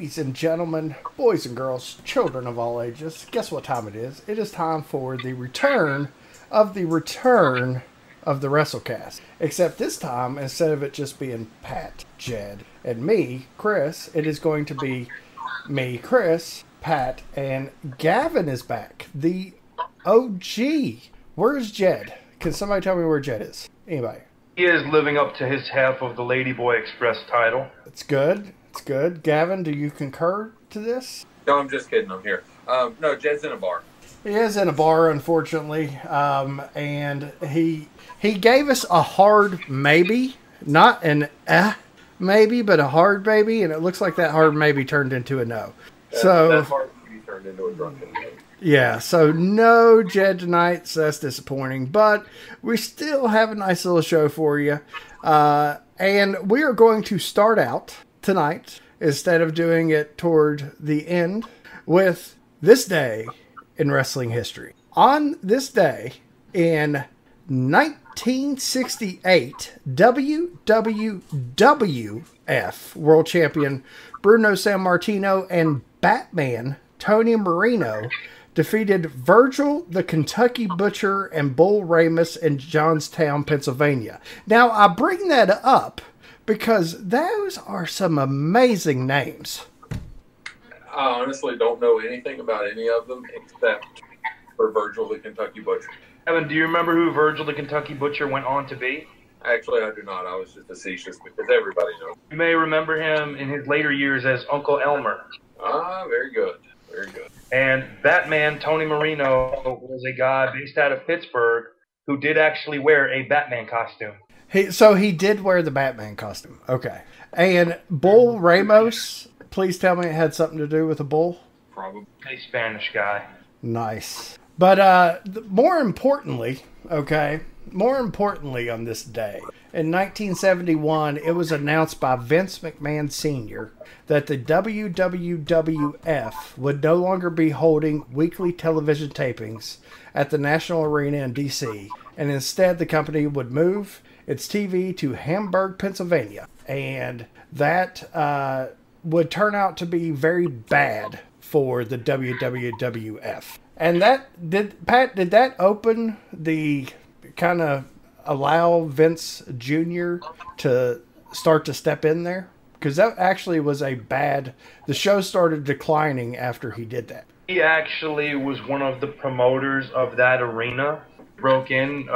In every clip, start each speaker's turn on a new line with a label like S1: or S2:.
S1: Ladies and gentlemen, boys and girls, children of all ages, guess what time it is? It is time for the return of the Wrestlecast. Except this time, instead of it just being Pat, Jed, and me, Chris, it is going to be me, Chris, Pat, and Gavin is back. The OG. Where's Jed? Can somebody tell me where Jed is? Anybody?
S2: He is living up to his half of the Ladyboy Express title.
S1: It's good. It's good. Gavin, do you concur to this?
S3: No, I'm just kidding. I'm here. No, Jed's in a bar.
S1: He is in a bar, unfortunately, and he gave us a hard maybe, not an maybe, but a hard maybe, and it looks like that hard maybe turned into a no.
S3: That hard maybe turned into a drunken maybe.
S1: Yeah, so no Jed tonight, so that's disappointing, but we still have a nice little show for you, and we are going to start out tonight, instead of doing it toward the end, with this day in wrestling history. On this day in 1968, WWF World Champion Bruno Sammartino and Batman Tony Marino defeated Virgil the Kentucky Butcher and Bull Ramus in Johnstown, Pennsylvania. Now, I bring that up because those are some amazing names.
S3: I honestly don't know anything about any of them except for Virgil the Kentucky Butcher.
S2: Evan, do you remember who Virgil the Kentucky Butcher went on to be?
S3: Actually, I do not. I was just facetious because everybody knows.
S2: You may remember him in his later years as Uncle Elmer.
S3: Ah, very good. Very good.
S2: And Batman Tony Marino was a guy based out of Pittsburgh who did actually wear a Batman costume.
S1: So he did wear the Batman costume. Okay. And Bull Ramos, please tell me it had something to do with a bull?
S3: Probably.
S2: A Spanish guy.
S1: Nice. But more importantly on this day, in 1971, it was announced by Vince McMahon Sr. that the WWF would no longer be holding weekly television tapings at the National Arena in D.C., and instead the company would move its TV to Hamburg, Pennsylvania. And that would turn out to be very bad for the WWF. And did that open the kind of allow Vince Jr. to start to step in there? Because that actually was the show started declining after he did that.
S2: He actually was one of the promoters of that arena. Broke in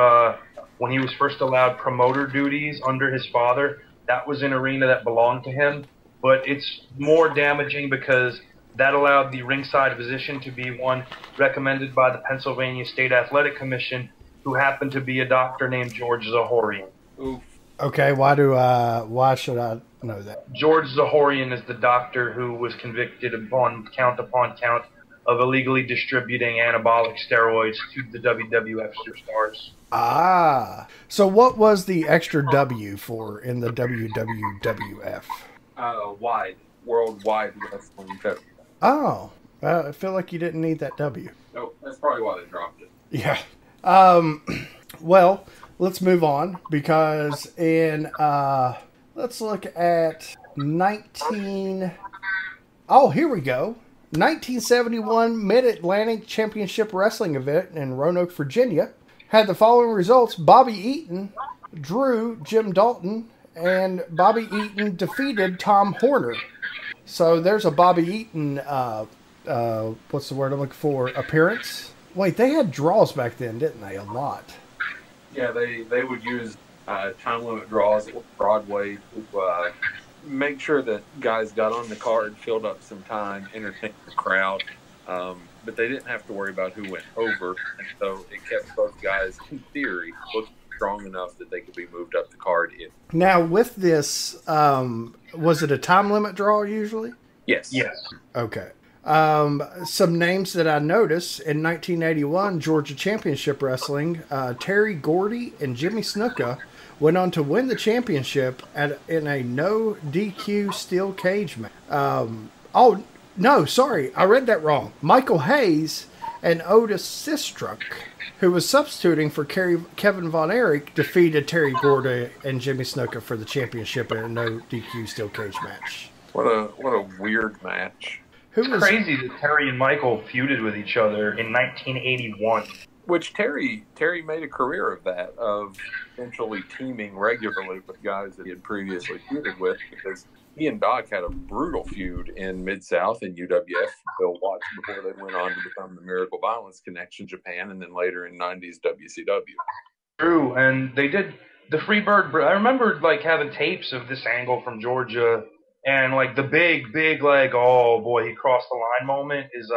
S2: when he was first allowed promoter duties under his father. That was an arena that belonged to him. But it's more damaging because that allowed the ringside position to be one recommended by the Pennsylvania State Athletic Commission, who happened to be a doctor named George Zahorian.
S3: Oof.
S1: Okay, why should I know that?
S2: George Zahorian is the doctor who was convicted upon count of illegally distributing anabolic steroids to the WWF superstars.
S1: Ah, so what was the extra W for in the WWF?
S3: Worldwide Wrestling Federation.
S1: Oh, I feel like you didn't need that W.
S3: Oh, that's probably why they dropped it.
S1: Yeah. Well, let's move on because let's look at here we go. 1971 Mid-Atlantic Championship Wrestling event in Roanoke, Virginia had the following results. Bobby Eaton drew Jim Dalton, and Bobby Eaton defeated Tom Horner. So there's a Bobby Eaton, what's the word I'm looking for, appearance? Wait, they had draws back then, didn't they? A lot.
S3: Yeah, they would use time limit draws at Broadway to make sure that guys got on the card, filled up some time, entertained the crowd. But they didn't have to worry about who went over. And so it kept both guys, in theory, looking strong enough that they could be moved up the card.
S1: Now, with this, was it a time limit draw usually?
S3: Yes.
S2: Yes.
S1: Okay. Some names that I noticed in 1981 Georgia Championship Wrestling, Terry Gordy and Jimmy Snuka went on to win the championship in a no DQ steel cage match. Oh, no, sorry, I read that wrong. Michael Hayes and Otis Sistrunk, who was substituting for Kevin Von Erich, defeated Terry Gordy and Jimmy Snuka for the championship in a no DQ steel cage match.
S3: What a weird match.
S1: Who
S2: It's
S1: was
S2: crazy that Terry and Michael feuded with each other in 1981.
S3: Which Terry made a career of that, of essentially teaming regularly with guys that he had previously feuded with, because he and Doc had a brutal feud in Mid-South and UWF Bill Watts before they went on to become the Miracle Violence Connection Japan, and then later in 90s WCW.
S2: True, and they did the Freebird. I remember like having tapes of this angle from Georgia, and like the big like, oh boy, he crossed the line moment is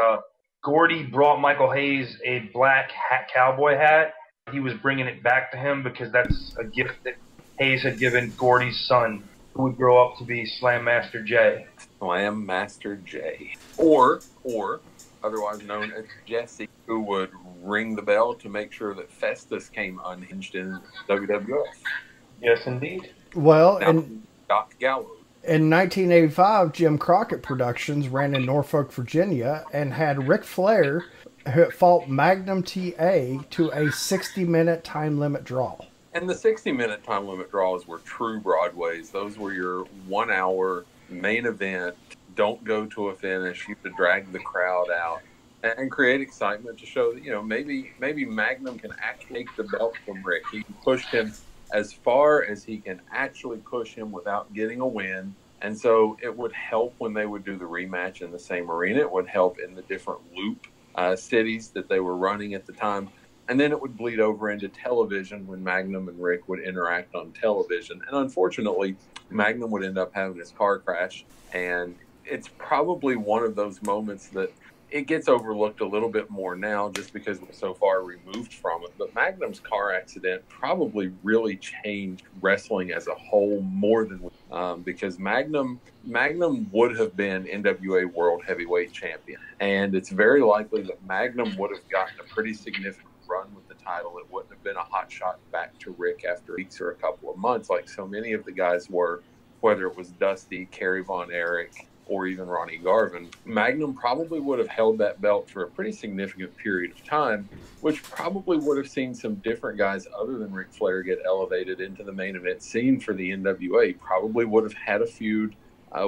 S2: Gordy brought Michael Hayes a black cowboy hat. He was bringing it back to him because that's a gift that Hayes had given Gordy's son, who would grow up to be Slam Master Jay.
S3: Slam Master Jay, or otherwise known as Jesse, who would ring the bell to make sure that Festus came unhinged in WWF.
S2: Yes, indeed.
S1: well
S3: Now,
S1: in
S3: Doc Gallows.
S1: in 1985, Jim Crockett Productions ran in Norfolk, Virginia, and had Ric Flair fought Magnum TA to a 60-minute time limit draw.
S3: And the 60-minute time limit draws were true Broadways. Those were your 1 hour main event. Don't go to a finish. You have to drag the crowd out and create excitement to show that, maybe Magnum can actually take the belt from Rick. He can push him as far as he can actually push him without getting a win. And so it would help when they would do the rematch in the same arena. It would help in the different loop cities that they were running at the time. And then it would bleed over into television when Magnum and Rick would interact on television. And unfortunately, Magnum would end up having his car crash. And it's probably one of those moments that it gets overlooked a little bit more now just because we're so far removed from it. But Magnum's car accident probably really changed wrestling as a whole more than because Magnum would have been NWA World Heavyweight Champion. And it's very likely that Magnum would have gotten a pretty significant run with the title. It wouldn't have been a hot shot back to Rick after weeks or a couple of months like so many of the guys were, whether it was Dusty, Kerry Von Erich, or even Ronnie Garvin. Magnum probably would have held that belt for a pretty significant period of time, which probably would have seen some different guys other than Ric Flair get elevated into the main event scene for the NWA. Probably would have had a feud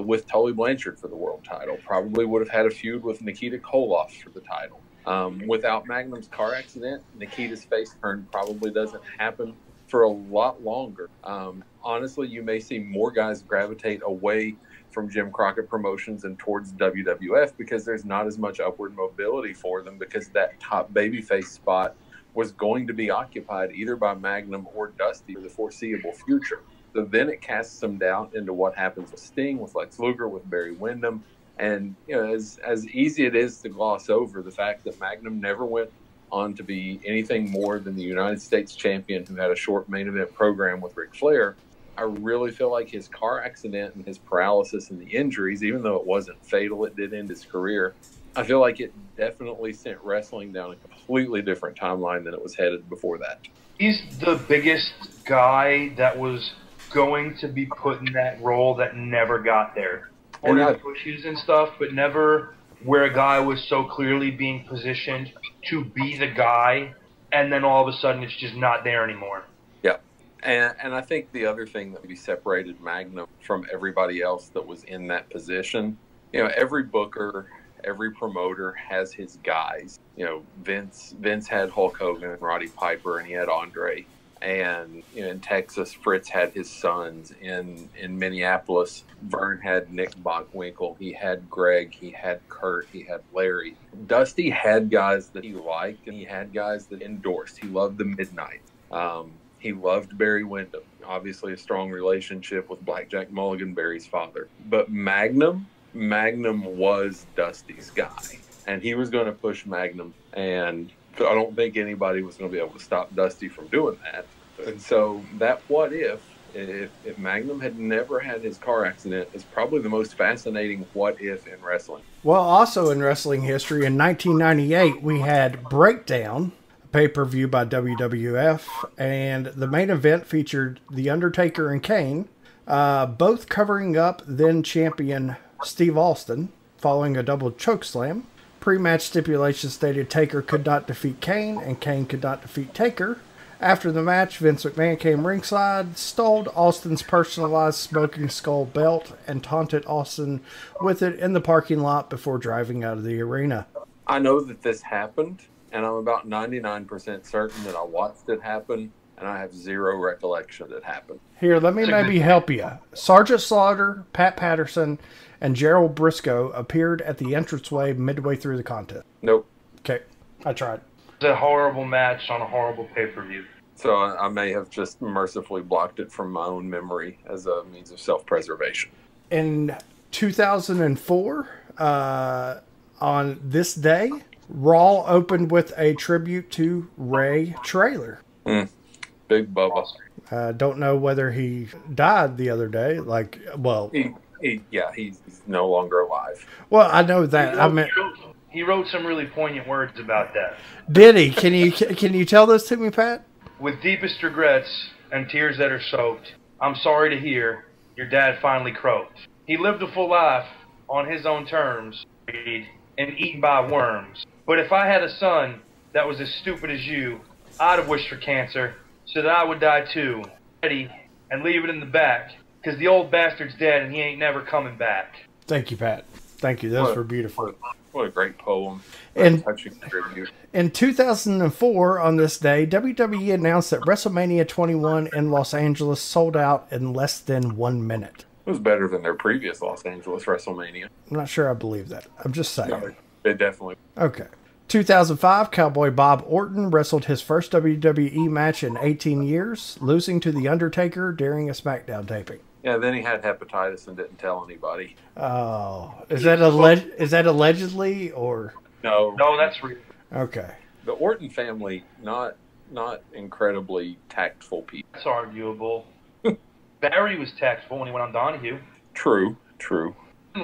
S3: with Tully Blanchard for the world title. Probably would have had a feud with Nikita Koloff for the title. Without Magnum's car accident, Nikita's face turn probably doesn't happen for a lot longer. Honestly, you may see more guys gravitate away from Jim Crockett Promotions and towards WWF because there's not as much upward mobility for them because that top babyface spot was going to be occupied either by Magnum or Dusty for the foreseeable future. So then it casts some doubt into what happens with Sting, with Lex Luger, with Barry Windham. And as easy it is to gloss over the fact that Magnum never went on to be anything more than the United States champion who had a short main event program with Ric Flair, I really feel like his car accident and his paralysis and the injuries, even though it wasn't fatal, it did end his career. I feel like it definitely sent wrestling down a completely different timeline than it was headed before that.
S2: He's the biggest guy that was going to be put in that role that never got there. Or pushes and stuff, but never where a guy was so clearly being positioned to be the guy, and then all of a sudden it's just not there anymore.
S3: Yeah. And I think the other thing that we separated Magnum from everybody else that was in that position, every booker, every promoter has his guys. Vince had Hulk Hogan and Roddy Piper, and he had Andre. And in Texas, Fritz had his sons. In Minneapolis, Vern had Nick Bockwinkel. He had Greg. He had Kurt. He had Larry. Dusty had guys that he liked, and he had guys that endorsed. He loved the Midnight. He loved Barry Windham. Obviously, a strong relationship with Blackjack Mulligan, Barry's father. But Magnum was Dusty's guy, and he was going to push Magnum. And I don't think anybody was going to be able to stop Dusty from doing that. And so that what if Magnum had never had his car accident is probably the most fascinating what if in wrestling.
S1: Well, also in wrestling history, in 1998, we had Breakdown, a pay-per-view by WWF, and the main event featured The Undertaker and Kane, both covering up then champion Steve Austin, following a double chokeslam. Pre-match stipulation stated Taker could not defeat Kane, and Kane could not defeat Taker. After the match, Vince McMahon came ringside, stole Austin's personalized smoking skull belt, and taunted Austin with it in the parking lot before driving out of the arena.
S3: I know that this happened, and I'm about 99% certain that I watched it happen, and I have zero recollection that it happened.
S1: Here, let me maybe help you. Sergeant Slaughter, Pat Patterson, and Gerald Briscoe appeared at the entranceway midway through the contest.
S3: Nope.
S1: Okay, I tried.
S2: It's a horrible match on a horrible pay-per-view.
S3: So I may have just mercifully blocked it from my own memory as a means of self-preservation.
S1: In 2004, on this day, Raw opened with a tribute to Ray Traylor.
S3: Big Bubba.
S1: Don't know whether he died the other day.
S3: He's no longer alive.
S1: Well, I know that.
S2: He wrote some really poignant words about that.
S1: Did he? Can you tell this to me, Pat?
S2: With deepest regrets and tears that are soaked, I'm sorry to hear your dad finally croaked. He lived a full life on his own terms and eaten by worms. But if I had a son that was as stupid as you, I'd have wished for cancer so that I would die too. Eddie, and leave it in the back, because the old bastard's dead and he ain't never coming back.
S1: Thank you, Pat. Thank you. Those were beautiful.
S3: What a great poem.
S1: And
S3: touching tribute.
S1: In 2004, on this day, WWE announced that WrestleMania 21 in Los Angeles sold out in less than 1 minute.
S3: It was better than their previous Los Angeles WrestleMania.
S1: I'm not sure I believe that. I'm just saying.
S3: No, it definitely.
S1: Okay. 2005, Cowboy Bob Orton wrestled his first WWE match in 18 years, losing to The Undertaker during a SmackDown taping.
S3: Yeah, then he had hepatitis and didn't tell anybody.
S1: Oh, is that allegedly or?
S3: No,
S2: that's real.
S1: Okay.
S3: The Orton family, not incredibly tactful people.
S2: That's arguable. Barry was tactful when he went on Donahue.
S3: True.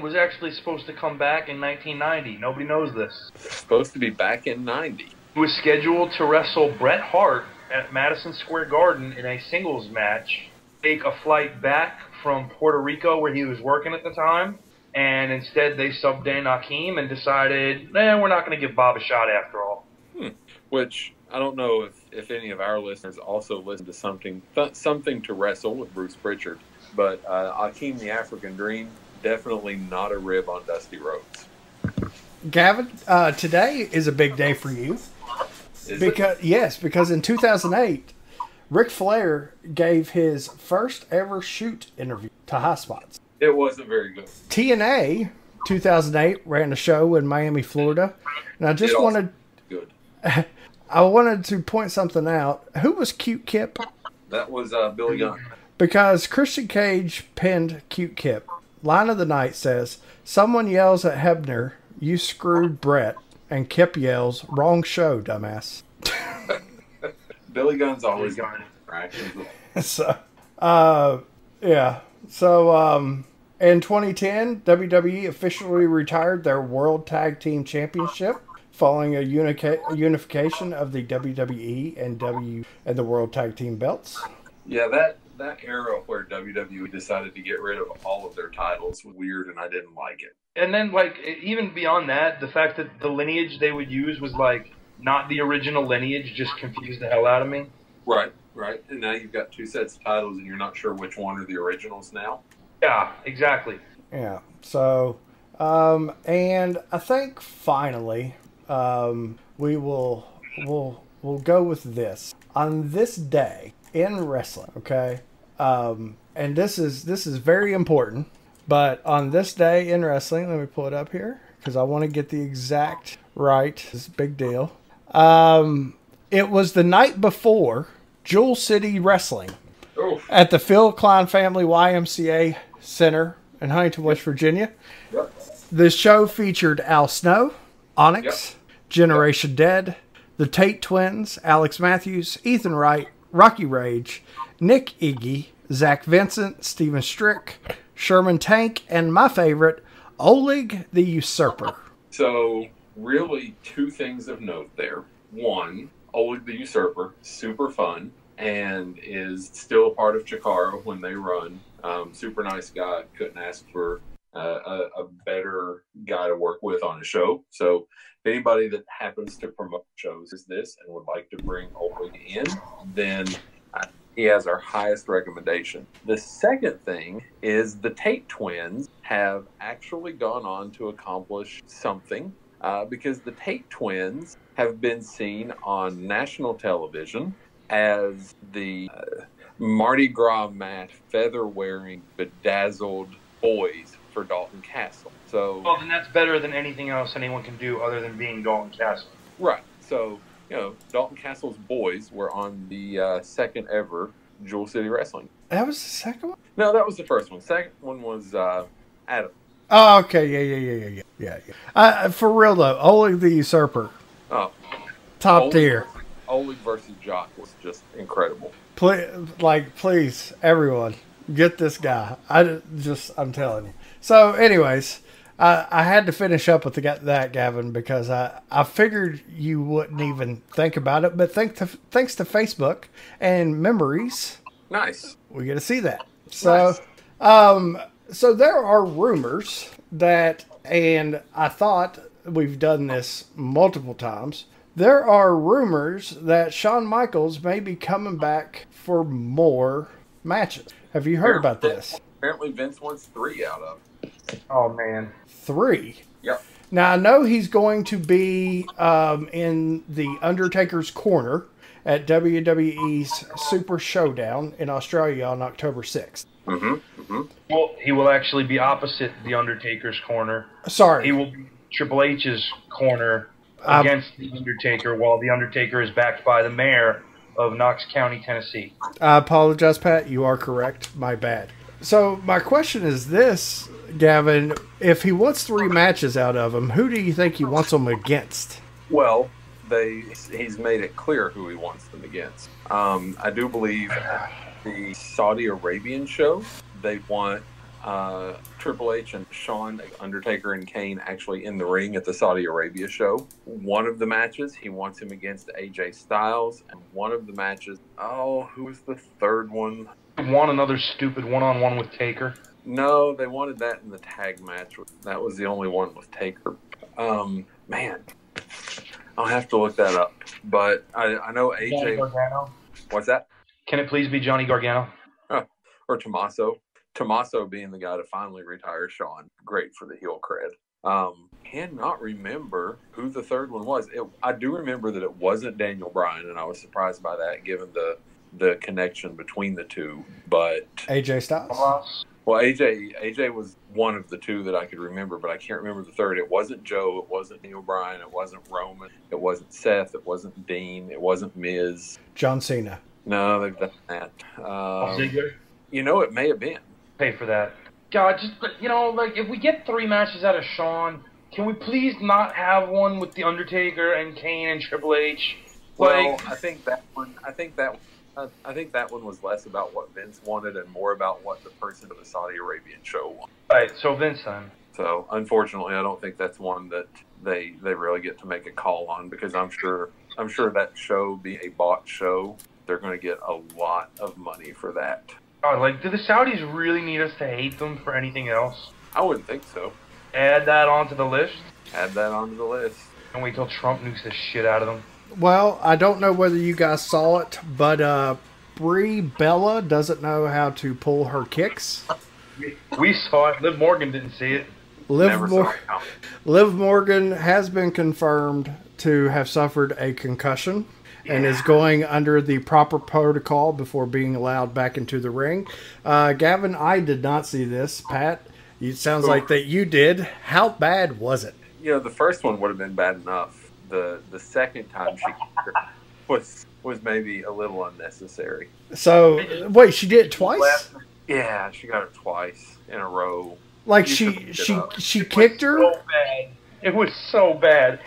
S2: Was actually supposed to come back in 1990. Nobody knows this.
S3: Supposed to be back in 90.
S2: He was scheduled to wrestle Bret Hart at Madison Square Garden in a singles match, take a flight back from Puerto Rico where he was working at the time, and instead they subbed in Akeem and decided, we're not going to give Bob a shot after all.
S3: Which, I don't know if any of our listeners also listen to something to Wrestle with Bruce Pritchard, but Akeem the African Dream, definitely not a rib on Dusty Rhodes.
S1: Gavin, today is a big day for you. Because in 2008, Ric Flair gave his first ever shoot interview to High Spots.
S3: It wasn't very good.
S1: TNA 2008 ran a show in Miami, Florida, and I wanted to point something out. Who was Cute Kip?
S3: That was Billy Gunn.
S1: Because Christian Cage pinned Cute Kip. Line of the night says, someone yells at Hebner, "You screwed Brett," and Kip yells, "Wrong show, dumbass."
S3: Billy Gunn's always got interactions.
S1: So, in 2010, WWE officially retired their World Tag Team Championship following a unification of the WWE and the World Tag Team belts.
S3: Yeah, that era where WWE decided to get rid of all of their titles was weird, and I didn't like it.
S2: And then, even beyond that, the fact that the lineage they would use was, not the original lineage just confused the hell out of me.
S3: Right. And now you've got two sets of titles, and you're not sure which one are the originals now.
S2: Yeah, exactly.
S1: Yeah. So, and I think finally, we'll go with this. On this day in wrestling, okay? And this is very important, but on this day in wrestling, let me pull it up here because I want to get the exact right. It's a big deal. It was the night before Jewel City Wrestling at the Phil Klein Family YMCA Center in Huntington, West Virginia.
S3: Yep.
S1: The show featured Al Snow, Onyx, Generation Dead, the Tate Twins, Alex Matthews, Ethan Wright, Rocky Rage, Nick Iggy, Zach Vincent, Steven Strick, Sherman Tank, and my favorite, Oleg the Usurper.
S3: So, really, two things of note there. One, Oleg the Usurper, super fun, and is still a part of Chikara when they run. Super nice guy, couldn't ask for a better guy to work with on a show. So if anybody that happens to promote shows is this and would like to bring Oleg in, then he has our highest recommendation. The second thing is the Tate twins have actually gone on to accomplish something because the Tate twins have been seen on national television as the Mardi Gras mat, feather-wearing, bedazzled boys for Dalton Castle. So,
S2: well, then that's better than anything else anyone can do other than being Dalton Castle.
S3: Right. So, Dalton Castle's boys were on the second ever Jewel City Wrestling.
S1: That was the second one?
S3: No, that was the first one. Second one was Adam.
S1: Oh, okay. Yeah. For real, though, Oleg the Usurper.
S3: Oh.
S1: Top tier.
S3: Oleg versus Jock was just incredible.
S1: Please, everyone, get this guy. I'm telling you. So, anyways, I had to finish up with that, Gavin, because I figured you wouldn't even think about it. But thanks to Facebook and memories,
S3: nice,
S1: we get to see that. So, nice. So there are rumors that, and I thought we've done this multiple times. There are rumors that Shawn Michaels may be coming back for more matches. Have you heard about this?
S3: Apparently Vince wants 3 out of it.
S2: Oh, man.
S1: 3?
S3: Yep.
S1: Now, I know he's going to be in the Undertaker's Corner at WWE's Super Showdown in Australia on October 6th.
S2: Well, he will actually be opposite the Undertaker's Corner.
S1: Sorry.
S2: He will be Triple H's corner against the Undertaker, while the Undertaker is backed by the mayor of Knox County, Tennessee.
S1: I apologize, Pat. You are correct. My bad. So my question is this, Gavin. If he wants 3 matches out of him, who do you think he wants them against?
S3: Well, he's made it clear who he wants them against. I do believe the Saudi Arabian show, they want Triple H and Shawn, Undertaker, and Kane actually in the ring at the Saudi Arabia show. One of the matches, he wants him against AJ Styles, and one of the matches, who was the third one?
S2: Want another stupid one-on-one with Taker?
S3: No, they wanted that in the tag match. That was the only one with Taker. Man, I'll have to look that up. But I know AJ.
S2: Johnny Gargano?
S3: What's that?
S2: Can it please be Johnny Gargano?
S3: Or Tommaso. Tommaso being the guy to finally retire Shawn. Great for the heel cred. Cannot remember who the third one was. I do remember that it wasn't Daniel Bryan, and I was surprised by that given the connection between the two. But
S1: AJ Styles?
S3: Well, AJ was one of the 2 that I could remember, but I can't remember the third. It wasn't Joe. It wasn't Daniel Bryan. It wasn't Roman. It wasn't Seth. It wasn't Dean. It wasn't Miz.
S1: John Cena.
S3: No, they've done that.
S2: Ziggler?
S3: It may have been.
S2: Pay for that. God, if we get 3 matches out of Shawn, can we please not have one with the Undertaker and Kane and Triple H?
S3: Well, I think that one was less about what Vince wanted and more about what the person of the Saudi Arabian show wanted.
S2: Right, so Vince then.
S3: So, unfortunately, I don't think that's one that they really get to make a call on, because I'm sure that show being a bought show, they're going to get a lot of money for that.
S2: God, do the Saudis really need us to hate them for anything else?
S3: I wouldn't think so.
S2: Add that onto the list.
S3: Add that onto the list.
S2: And wait till Trump nukes the shit out of them.
S1: Well, I don't know whether you guys saw it, but Brie Bella doesn't know how to pull her kicks.
S2: We saw it. Liv Morgan didn't see it.
S1: Liv Morgan has been confirmed to have suffered a concussion and is going under the proper protocol before being allowed back into the ring. Gavin, I did not see this. Pat, it sounds like that you did. How bad was it?
S3: The first one would have been bad enough. The second time she was maybe a little unnecessary.
S1: So, wait, she did it twice?
S3: Yeah, she got it twice in a row.
S1: Like she kicked her?
S2: So bad. It was so bad.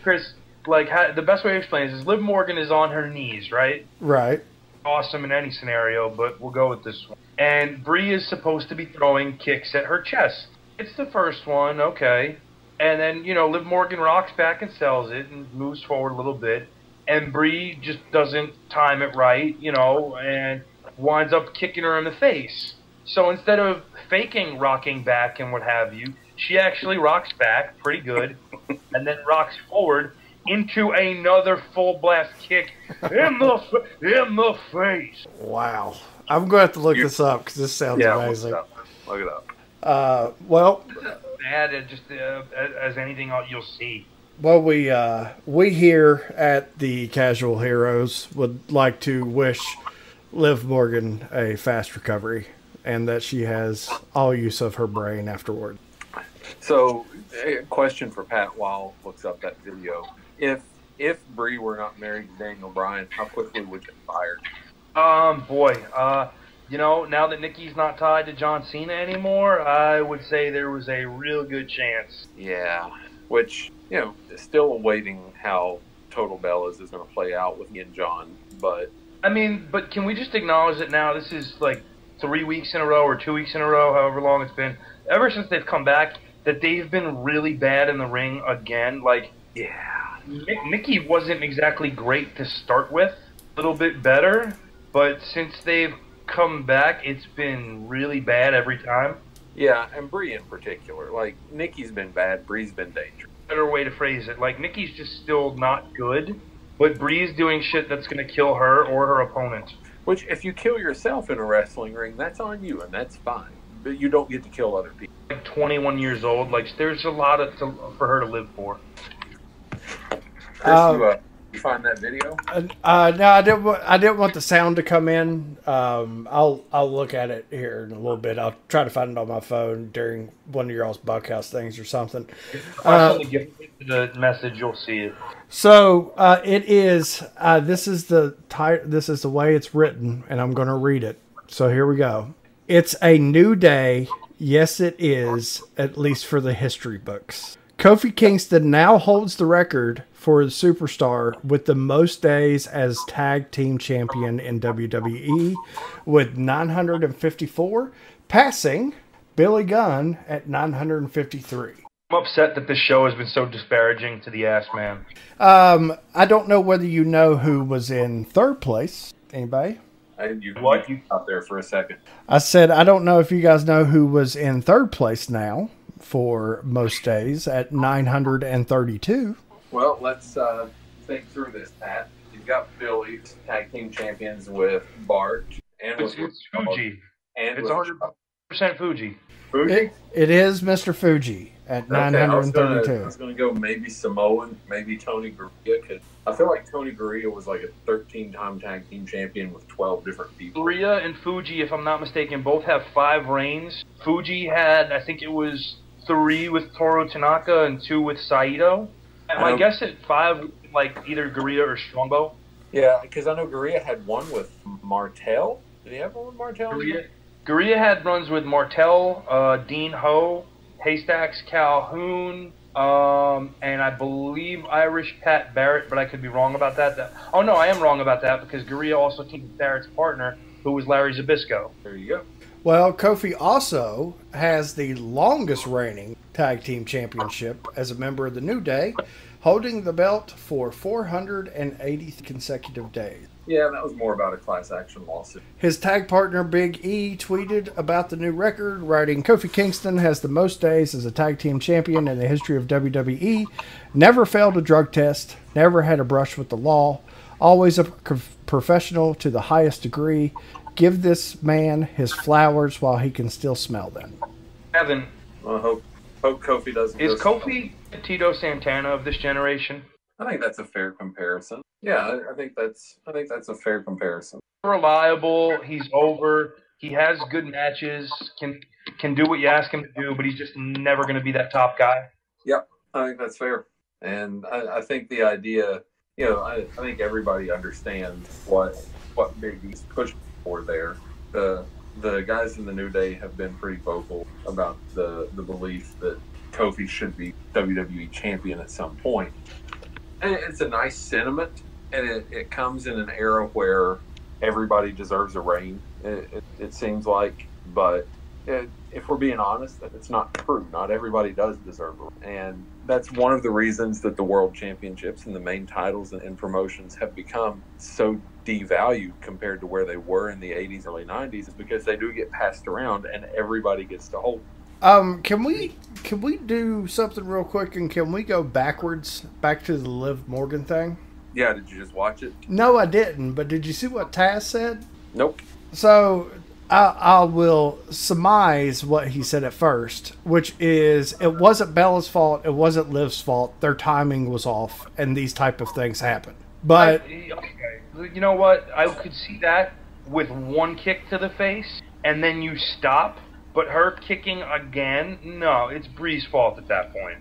S2: Chris, the best way to explain this is Liv Morgan is on her knees, right?
S1: Right.
S2: Awesome in any scenario, but we'll go with this one. And Brie is supposed to be throwing kicks at her chest. It's the first one, okay. And then, Liv Morgan rocks back and sells it and moves forward a little bit. And Brie just doesn't time it right, and winds up kicking her in the face. So instead of faking rocking back and what have you, she actually rocks back pretty good and then rocks forward into another full blast kick in the face.
S1: Wow. I'm going to have to look this up because this sounds amazing.
S3: Look it up.
S1: Well,
S2: bad as anything else you'll see.
S1: Well, we here at the Casual Heroes would like to wish Liv Morgan a fast recovery and that she has all use of her brain afterward.
S3: So, a question for Pat while looks up that video. If Brie were not married to Daniel Bryan, how quickly would get fired?
S2: Now that Nikki's not tied to John Cena anymore, I would say there was a real good chance.
S3: Yeah, which, still awaiting how Total Bellas is going to play out with me and John, but
S2: can we just acknowledge that now this is like 3 weeks in a row or 2 weeks in a row, however long it's been, ever since they've come back, that they've been really bad in the ring again. Nikki wasn't exactly great to start with, a little bit better, but since they've come back, it's been really bad every time.
S3: Yeah, and Brie in particular. Nikki's been bad, Brie's been dangerous.
S2: Better way to phrase it. Nikki's just still not good, but Brie's doing shit that's going to kill her or her opponent.
S3: Which, if you kill yourself in a wrestling ring, that's on you, and that's fine. But you don't get to kill other people.
S2: 21 years old, there's a lot for her to live for.
S3: Chris, you find that video?
S1: No, I didn't want the sound to come in. I'll look at it here in a little bit. I'll try to find it on my phone during one of your all's Bunkhouse things or something.
S2: If I give the message, you'll see it.
S1: So it is. This is the way it's written, and I'm going to read it. So here we go. It's a new day. Yes, it is. At least for the history books. Kofi Kingston now holds the record for the superstar with the most days as tag team champion in WWE with 954, passing Billy Gunn at 953.
S2: I'm upset that this show has been so disparaging to the ass man.
S1: I don't know whether you know who was in third place. Anybody?
S3: You out there for a second.
S1: I said I don't know if you guys know who was in third place now for most days at 932.
S3: Well, let's think through this, Pat. You've got Billy's tag team champions with Bart and
S2: It's Fuji.
S3: And
S2: it's 100% Fuji.
S3: Fuji?
S1: It is Mr. Fuji at 932.
S3: I was going to go maybe Samoan, maybe Tony Gurria. I feel like Tony Gurria was like a 13-time tag team champion with 12 different people.
S2: Gurria and Fuji, if I'm not mistaken, both have 5 reigns. Fuji had, I think it was 3 with Toru Tanaka and 2 with Saito. And my guess at 5, either Gurria or Strongbow.
S3: Yeah, because I know Gurria had one with Martel. Did he have one with Martel?
S2: Gurria had runs with Martel, Dean Ho, Haystacks Calhoun, and I believe Irish Pat Barrett, but I could be wrong about that. Oh, no, I am wrong about that because Gurria also teamed with Barrett's partner, who was Larry Zbyszko.
S3: There you go.
S1: Well, Kofi also has the longest reigning tag team championship as a member of the New Day, holding the belt for 480 consecutive days.
S3: Yeah, that was more about a class action lawsuit.
S1: His tag partner Big E tweeted about the new record, writing, Kofi Kingston has the most days as a tag team champion in the history of WWE, never failed a drug test, never had a brush with the law, always a professional to the highest degree. Give this man his flowers while he can still smell them.
S2: Gavin,
S3: I hope Kofi doesn't.
S2: Is Kofi Tito Santana of this generation?
S3: I think that's a fair comparison. Yeah, I think that's a fair comparison.
S2: Reliable. He's over. He has good matches. Can do what you ask him to do, but he's just never going to be that top guy.
S3: Yep, I think that's fair. And I think the idea, I think everybody understands what Big E's pushing for there. The guys in the New Day have been pretty vocal about the belief that Kofi should be WWE champion at some point. And it's a nice sentiment, and it comes in an era where everybody deserves a reign, it seems like. But if we're being honest, it's not true. Not everybody does deserve a reign. And that's one of the reasons that the World Championships and the main titles and promotions have become so devalued compared to where they were in the 80s, early 90s, is because they do get passed around and everybody gets to hold.
S1: Can we do something real quick, and can we go backwards back to the Liv Morgan thing?
S3: Yeah, did you just watch it?
S1: No, I didn't. But did you see what Taz said?
S3: Nope.
S1: So I will surmise what he said at first, which is it wasn't Bella's fault, it wasn't Liv's fault. Their timing was off, and these type of things happen. But
S2: okay, you know what? I could see that with one kick to the face, and then you stop. But her kicking again, no, it's Bree's fault at that point.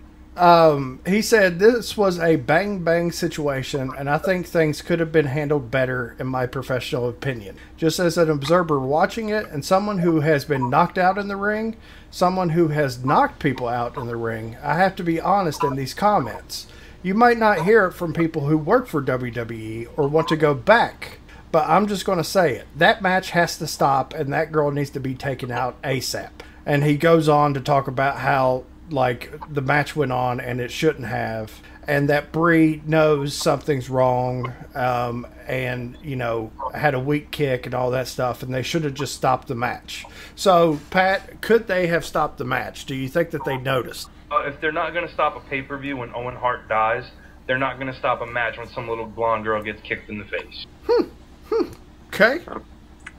S1: He said this was a bang-bang situation, and I think things could have been handled better, in my professional opinion. Just as an observer watching it, and someone who has been knocked out in the ring, someone who has knocked people out in the ring, I have to be honest in these comments. You might not hear it from people who work for WWE or want to go back, but I'm just going to say it. That match has to stop, and that girl needs to be taken out ASAP. And he goes on to talk about how, like, the match went on and it shouldn't have, and that Bree knows something's wrong, and, you know, had a weak kick and all that stuff, and they should have just stopped the match. So, Pat, could they have stopped the match? Do you think that they noticed?
S2: If they're not going to stop a pay-per-view when Owen Hart dies, they're not going to stop a match when some little blonde girl gets kicked in the face.
S1: Okay.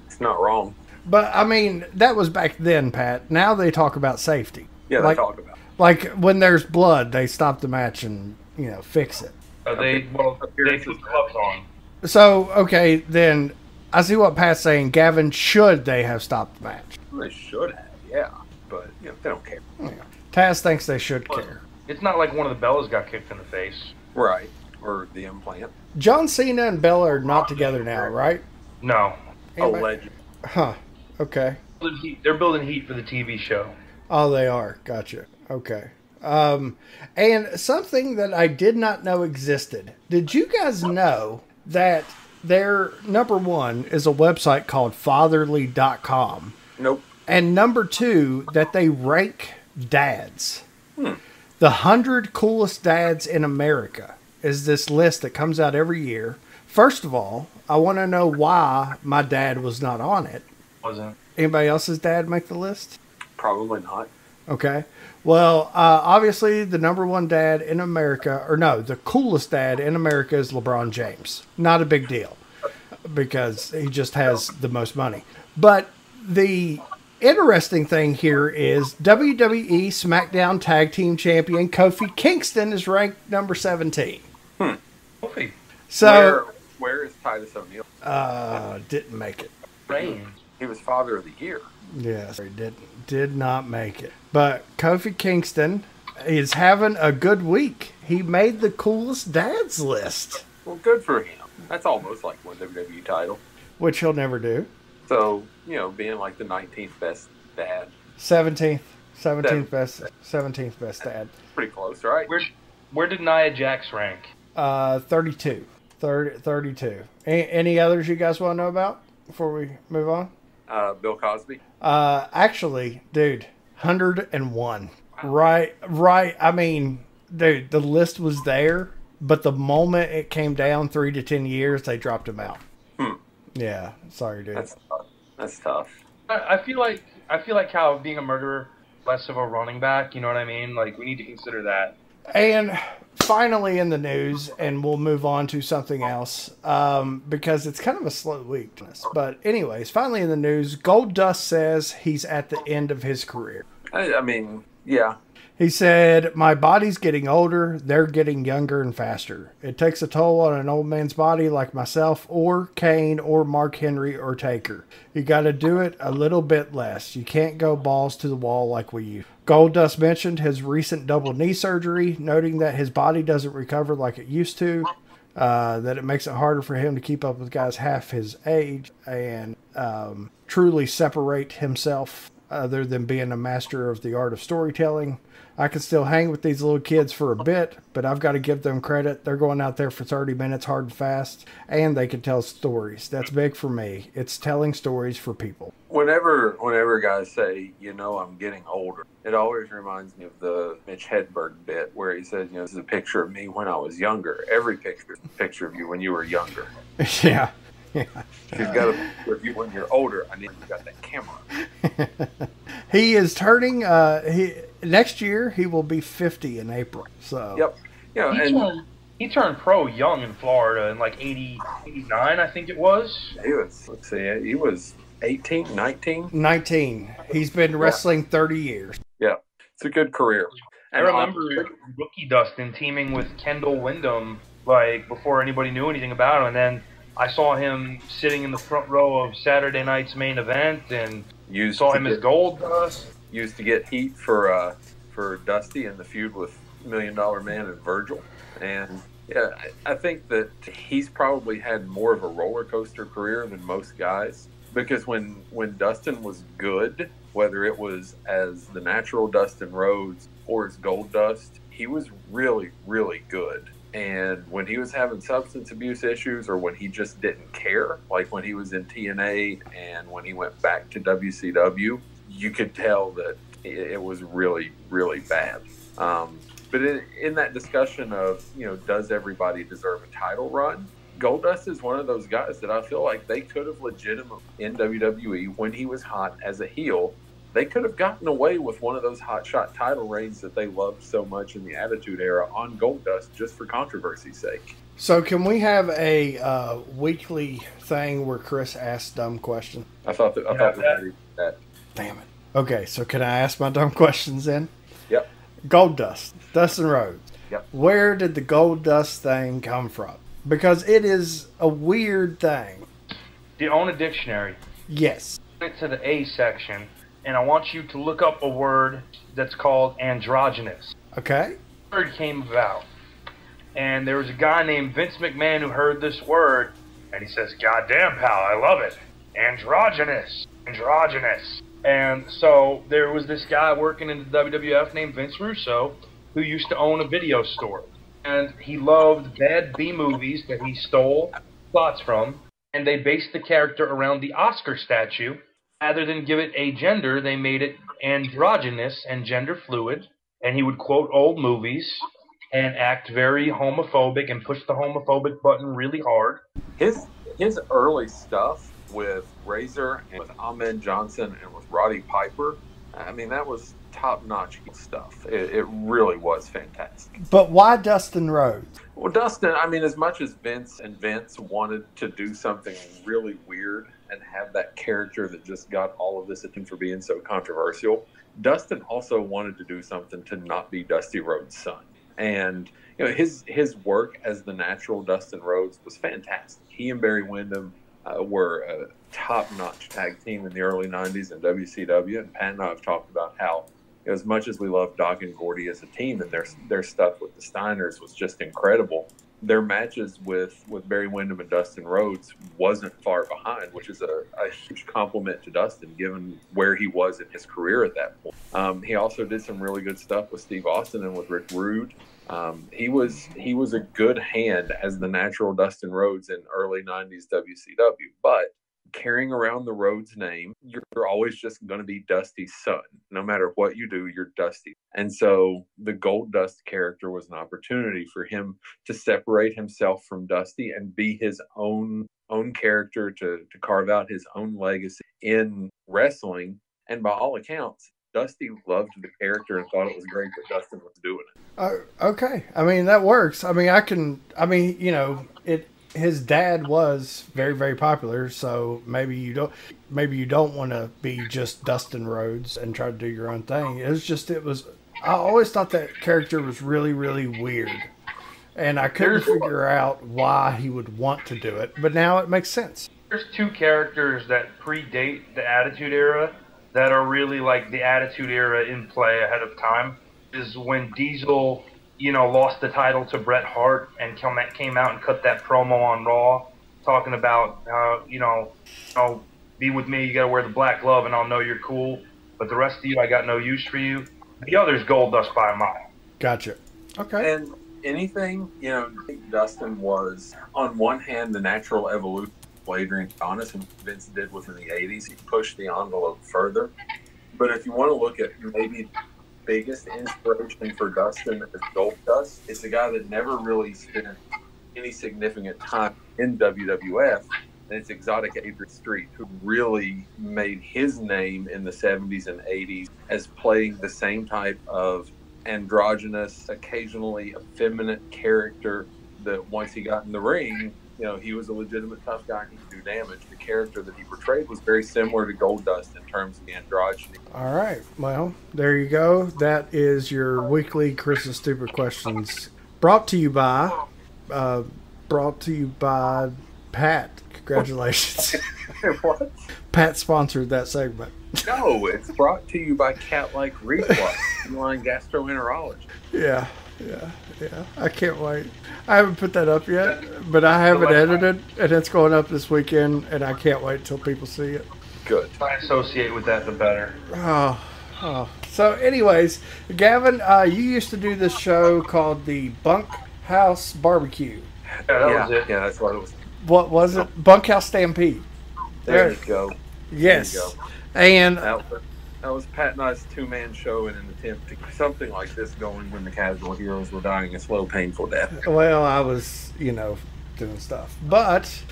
S3: It's not wrong.
S1: But, I mean, that was back then, Pat. Now they talk about safety.
S3: Yeah, they talk about it.
S1: Like, when there's blood, they stop the match and, you know, fix it.
S2: They put gloves on.
S1: So, okay, then, I see what Pat's saying. Gavin, should they have stopped the match?
S3: They should have, yeah. But, you know, they don't care.
S1: Yeah. Taz thinks they should care.
S2: It's not like one of the Bellas got kicked in the face.
S3: Right. Or the implant.
S1: John Cena and Bella are not together now, right?
S2: No.
S3: Alleged.
S1: Huh. Okay.
S2: They're building heat for the TV show.
S1: Oh, they are. Gotcha. Okay. And something that I did not know existed. Did you guys know that their number one is a website called fatherly.com?
S3: Nope.
S1: And number two, that they rank dads. The 100 coolest dads in America is this list that comes out every year. First of all, I want to know why my dad was not on it.
S2: Wasn't.
S1: Anybody else's dad make the list?
S3: Probably not.
S1: Okay. Well, obviously the number one dad in America, or no, the coolest dad in America is LeBron James. Not a big deal because he just has the most money. But the interesting thing here is WWE SmackDown Tag Team Champion Kofi Kingston is ranked number 17.
S2: Kofi.
S1: So
S3: where is Titus O'Neil?
S1: Didn't make it.
S3: He was Father of the Year.
S1: Yes, he did not make it. But Kofi Kingston is having a good week. He made the coolest dads list.
S3: Well, good for him. That's almost like one WWE title.
S1: Which he'll never do.
S3: So, you know, being like the 19th best dad.
S1: 17th best dad.
S3: Pretty close, right?
S2: Where did Nia Jax rank?
S1: 32. 32. Any others you guys want to know about before we move on?
S3: Bill Cosby.
S1: Actually, dude, 101. Right. I mean, dude, the list was there, but the moment it came down 3 to 10 years, they dropped him out. Yeah, sorry, dude.
S3: That's tough.
S2: I feel like how being a murderer less of a running back. You know what I mean? Like, we need to consider that.
S1: And finally in the news, and we'll move on to something else, because it's kind of a slow week. But anyways, finally in the news, Goldust says he's at the end of his career.
S3: I mean, yeah.
S1: He said, my body's getting older, they're getting younger and faster. It takes a toll on an old man's body like myself or Kane or Mark Henry or Taker. You got to do it a little bit less. You can't go balls to the wall like we used. Goldust mentioned his recent double knee surgery, noting that his body doesn't recover like it used to, that it makes it harder for him to keep up with guys half his age and truly separate himself other than being a master of the art of storytelling. I can still hang with these little kids for a bit, but I've got to give them credit. They're going out there for 30 minutes hard and fast, and they can tell stories. That's big for me. It's telling stories for people.
S3: Whenever guys say, you know, I'm getting older, it always reminds me of the Mitch Hedberg bit where he says, you know, this is a picture of me when I was younger. Every picture is a picture of you when you were younger.
S1: Yeah.
S3: She's got to with you when you're older. I need you got that camera.
S1: He is turning. Next year he will be 50 in April. So
S3: Yep. You know,
S2: He
S3: and
S2: turned, he turned pro young in Florida in like 80, 89, I think it was.
S3: he was, let's see, he was 18, 19.
S1: 19. He's been wrestling 30 years.
S3: Yeah. It's a good career.
S2: I
S3: And
S2: remember rookie Dustin teaming with Kendall Windham like before anybody knew anything about him, and then I saw him sitting in the front row of Saturday night's main event, and saw him as Gold Dust.
S3: Used to get heat for Dusty in the feud with $1 Million Man and Virgil, and yeah, I think that he's probably had more of a roller coaster career than most guys, because when Dustin was good, whether it was as the natural Dustin Rhodes or as Gold Dust, he was really, really good. And when he was having substance abuse issues, or when he just didn't care, like when he was in TNA and when he went back to WCW, you could tell that it was really, really bad. But in that discussion of, does everybody deserve a title run? Goldust is one of those guys that I feel like they could have legitimately, in WWE, when he was hot as a heel, they could have gotten away with one of those hotshot title reigns that they loved so much in the Attitude Era on Goldust, just for controversy's sake.
S1: So can we have a weekly thing where Chris asks dumb questions?
S3: I thought we had that.
S1: Damn it. Okay, so can I ask my dumb questions then?
S3: Yep.
S1: Goldust, Dustin Rhodes.
S3: Yep.
S1: Where did the Goldust thing come from? Because it is a weird thing.
S2: Do you own a dictionary?
S1: Yes.
S2: Get to the A section, and I want you to look up a word that's called androgynous.
S1: Okay.
S2: The word came about, and there was a guy named Vince McMahon who heard this word, and he says, "God damn, pal, I love it. Androgynous. Androgynous." And so there was this guy working in the WWF named Vince Russo who used to own a video store. And he loved bad B-movies that he stole plots from, and they based the character around the Oscar statue. Rather than give it a gender, they made it androgynous and gender fluid, and he would quote old movies and act very homophobic and push the homophobic button really hard.
S3: His early stuff with Razor and with Ahmed Johnson and with Roddy Piper, I mean, that was top-notch stuff. It really was fantastic.
S1: But why Dustin Rhodes?
S3: Well, Dustin, I mean, as much as Vince wanted to do something really weird and have that character that just got all of this attention for being so controversial, Dustin also wanted to do something to not be Dusty Rhodes' son. And his work as the natural Dustin Rhodes was fantastic. He and Barry Windham were a top-notch tag team in the early 90s in WCW, and Pat and I have talked about how, as much as we love Doc and Gordy as a team, and their stuff with the Steiners was just incredible, their matches with Barry Windham and Dustin Rhodes wasn't far behind, which is a huge compliment to Dustin, given where he was in his career at that point. He also did some really good stuff with Steve Austin and with Rick Rude. He was a good hand as the natural Dustin Rhodes in early 90s WCW, but carrying around the Rhodes name, you're always just going to be Dusty's son. No matter what you do, you're Dusty. And so the Gold Dust character was an opportunity for him to separate himself from Dusty and be his own character, to carve out his own legacy in wrestling. And by all accounts, Dusty loved the character and thought it was great that Dustin was doing it.
S1: Okay. I mean, that works. I mean, his dad was very, very popular, so maybe you don't want to be just Dustin Rhodes and try to do your own thing. I always thought that character was really, really weird, and I couldn't figure out why he would want to do it, but now it makes sense.
S2: There's two characters that predate the Attitude Era that are really like the Attitude Era in play ahead of time. Is when Diesel lost the title to Bret Hart and came out and cut that promo on Raw, talking about, be with me, you got to wear the black glove and I'll know you're cool. But the rest of you, I got no use for you. The other's Goldust by a mile.
S1: Gotcha. Okay.
S3: And anything, Dustin was, on one hand, the natural evolution of Adrian Adonis, and Vince did within the 80s. He pushed the envelope further. But if you want to look at maybe biggest inspiration for Dustin as Goldust, it's a guy that never really spent any significant time in WWF, and it's exotic Adrian Street, who really made his name in the 70s and 80s as playing the same type of androgynous, occasionally effeminate character that once he got in the ring, you know, he was a legitimate tough guy and he could do damage. The character that he portrayed was very similar to Goldust in terms of the androgyny.
S1: All right. Well, there you go. That is your weekly Chris's Stupid Questions, brought to you by Pat. Congratulations.
S3: What?
S1: Pat sponsored that segment.
S3: No, it's brought to you by Cat-Like Reflux, line gastroenterology.
S1: Yeah. I can't wait. I haven't put that up yet, but I have it edited, and it's going up this weekend, and I can't wait till people see it.
S3: Good.
S2: If I associate with that, the better.
S1: Oh. So, anyways, Gavin, you used to do this show called the Bunkhouse Barbecue.
S2: Yeah, that was it.
S3: Yeah, that's what it was.
S1: What was it? Bunkhouse Stampede.
S3: There you go.
S1: Yes.
S3: There you go.
S1: And
S3: that was Pat and I's two-man show in an attempt to get something like this going when the casual heroes were dying a slow, painful death.
S1: Well, I was, doing stuff. But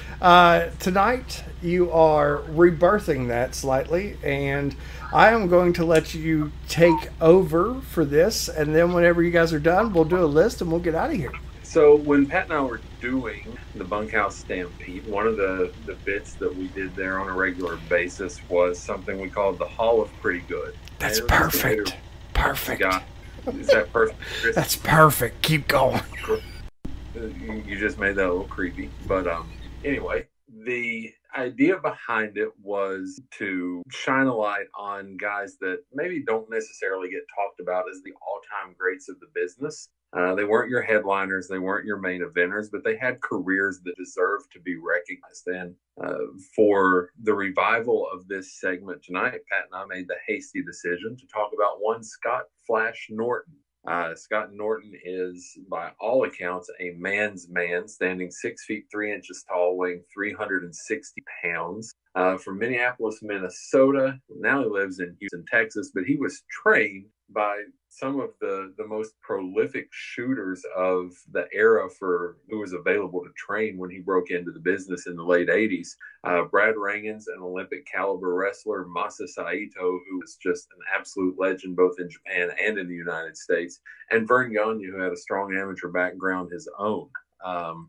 S1: tonight you are rebirthing that slightly, and I am going to let you take over for this, and then whenever you guys are done, we'll do a list and we'll get out of here.
S3: So when Pat and I were doing the Bunkhouse Stampede, one of the bits that we did there on a regular basis was something we called the Hall of Pretty Good.
S1: That's perfect. Perfect.
S3: Is that perfect, Chris?
S1: That's perfect. Keep going.
S3: You just made that a little creepy. But anyway, the idea behind it was to shine a light on guys that maybe don't necessarily get talked about as the all-time greats of the business. They weren't your headliners, they weren't your main eventers, but they had careers that deserved to be recognized. And for the revival of this segment tonight, Pat and I made the hasty decision to talk about one Scott Flash Norton. Scott Norton is, by all accounts, a man's man, standing 6 feet 3 inches tall, weighing 360 pounds. From Minneapolis, Minnesota. Now he lives in Houston, Texas, but he was trained by some of the most prolific shooters of the era for who was available to train when he broke into the business in the late 80s. Brad Rangan's an Olympic caliber wrestler, Masa Saito, who was just an absolute legend both in Japan and in the United States, and Vern Gagne, who had a strong amateur background his own.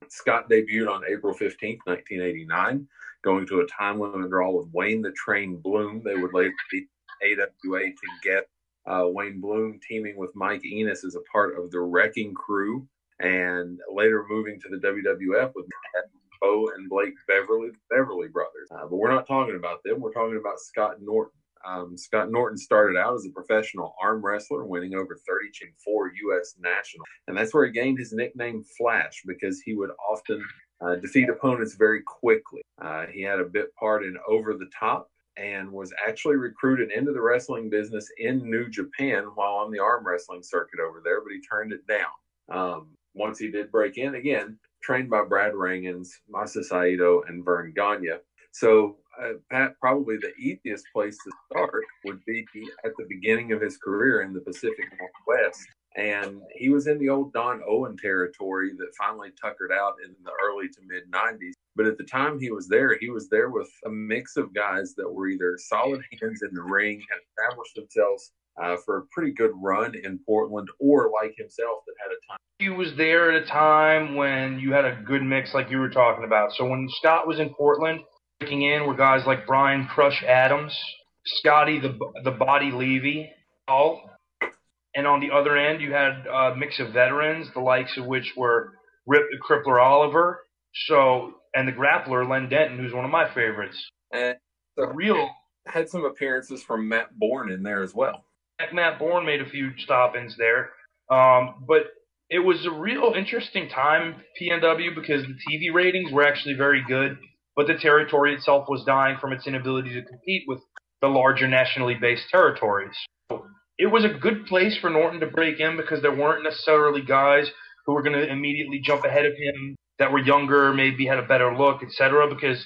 S3: Scott debuted on April 15th, 1989, going to a time limit draw with Wayne the Train Bloom. They would later be AWA together. Wayne Bloom teaming with Mike Enos as a part of the Wrecking Crew, and later moving to the WWF with Bo and Blake Beverly, the Beverly Brothers. But we're not talking about them. We're talking about Scott Norton. Scott Norton started out as a professional arm wrestler, winning over 34 U.S. nationals. And that's where he gained his nickname Flash, because he would often defeat opponents very quickly. He had a bit part in Over the Top, and was actually recruited into the wrestling business in New Japan while on the arm wrestling circuit over there, but he turned it down. Once he did break in, again, trained by Brad Rangan's, Masa Saito, and Vern Gagne. So, Pat, probably the easiest place to start would be at the beginning of his career in the Pacific Northwest. And he was in the old Don Owen territory that finally tuckered out in the early to mid 90s. But at the time he was there with a mix of guys that were either solid hands in the ring, had established themselves for a pretty good run in Portland, or like himself, that had a time.
S2: He was there at a time when you had a good mix like you were talking about. So when Scott was in Portland, breaking in were guys like Brian Crush Adams, Scotty the Body Levy, all. And on the other end, you had a mix of veterans, the likes of which were Rip the Crippler Oliver, and the grappler Len Denton, who's one of my favorites.
S3: And had some appearances from Matt Bourne in there as well.
S2: Matt Bourne made a few stop-ins there. But it was a real interesting time, PNW, because the TV ratings were actually very good, but the territory itself was dying from its inability to compete with the larger nationally based territories. It was a good place for Norton to break in because there weren't necessarily guys who were going to immediately jump ahead of him that were younger, maybe had a better look, etc., because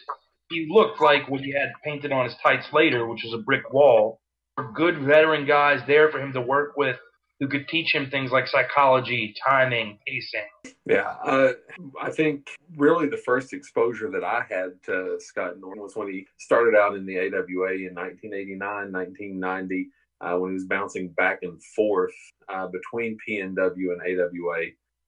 S2: he looked like what he had painted on his tights later, which was a brick wall. There were good veteran guys there for him to work with who could teach him things like psychology, timing, pacing.
S3: Yeah, I think really the first exposure that I had to Scott Norton was when he started out in the AWA in 1989, 1990, when he was bouncing back and forth between PNW and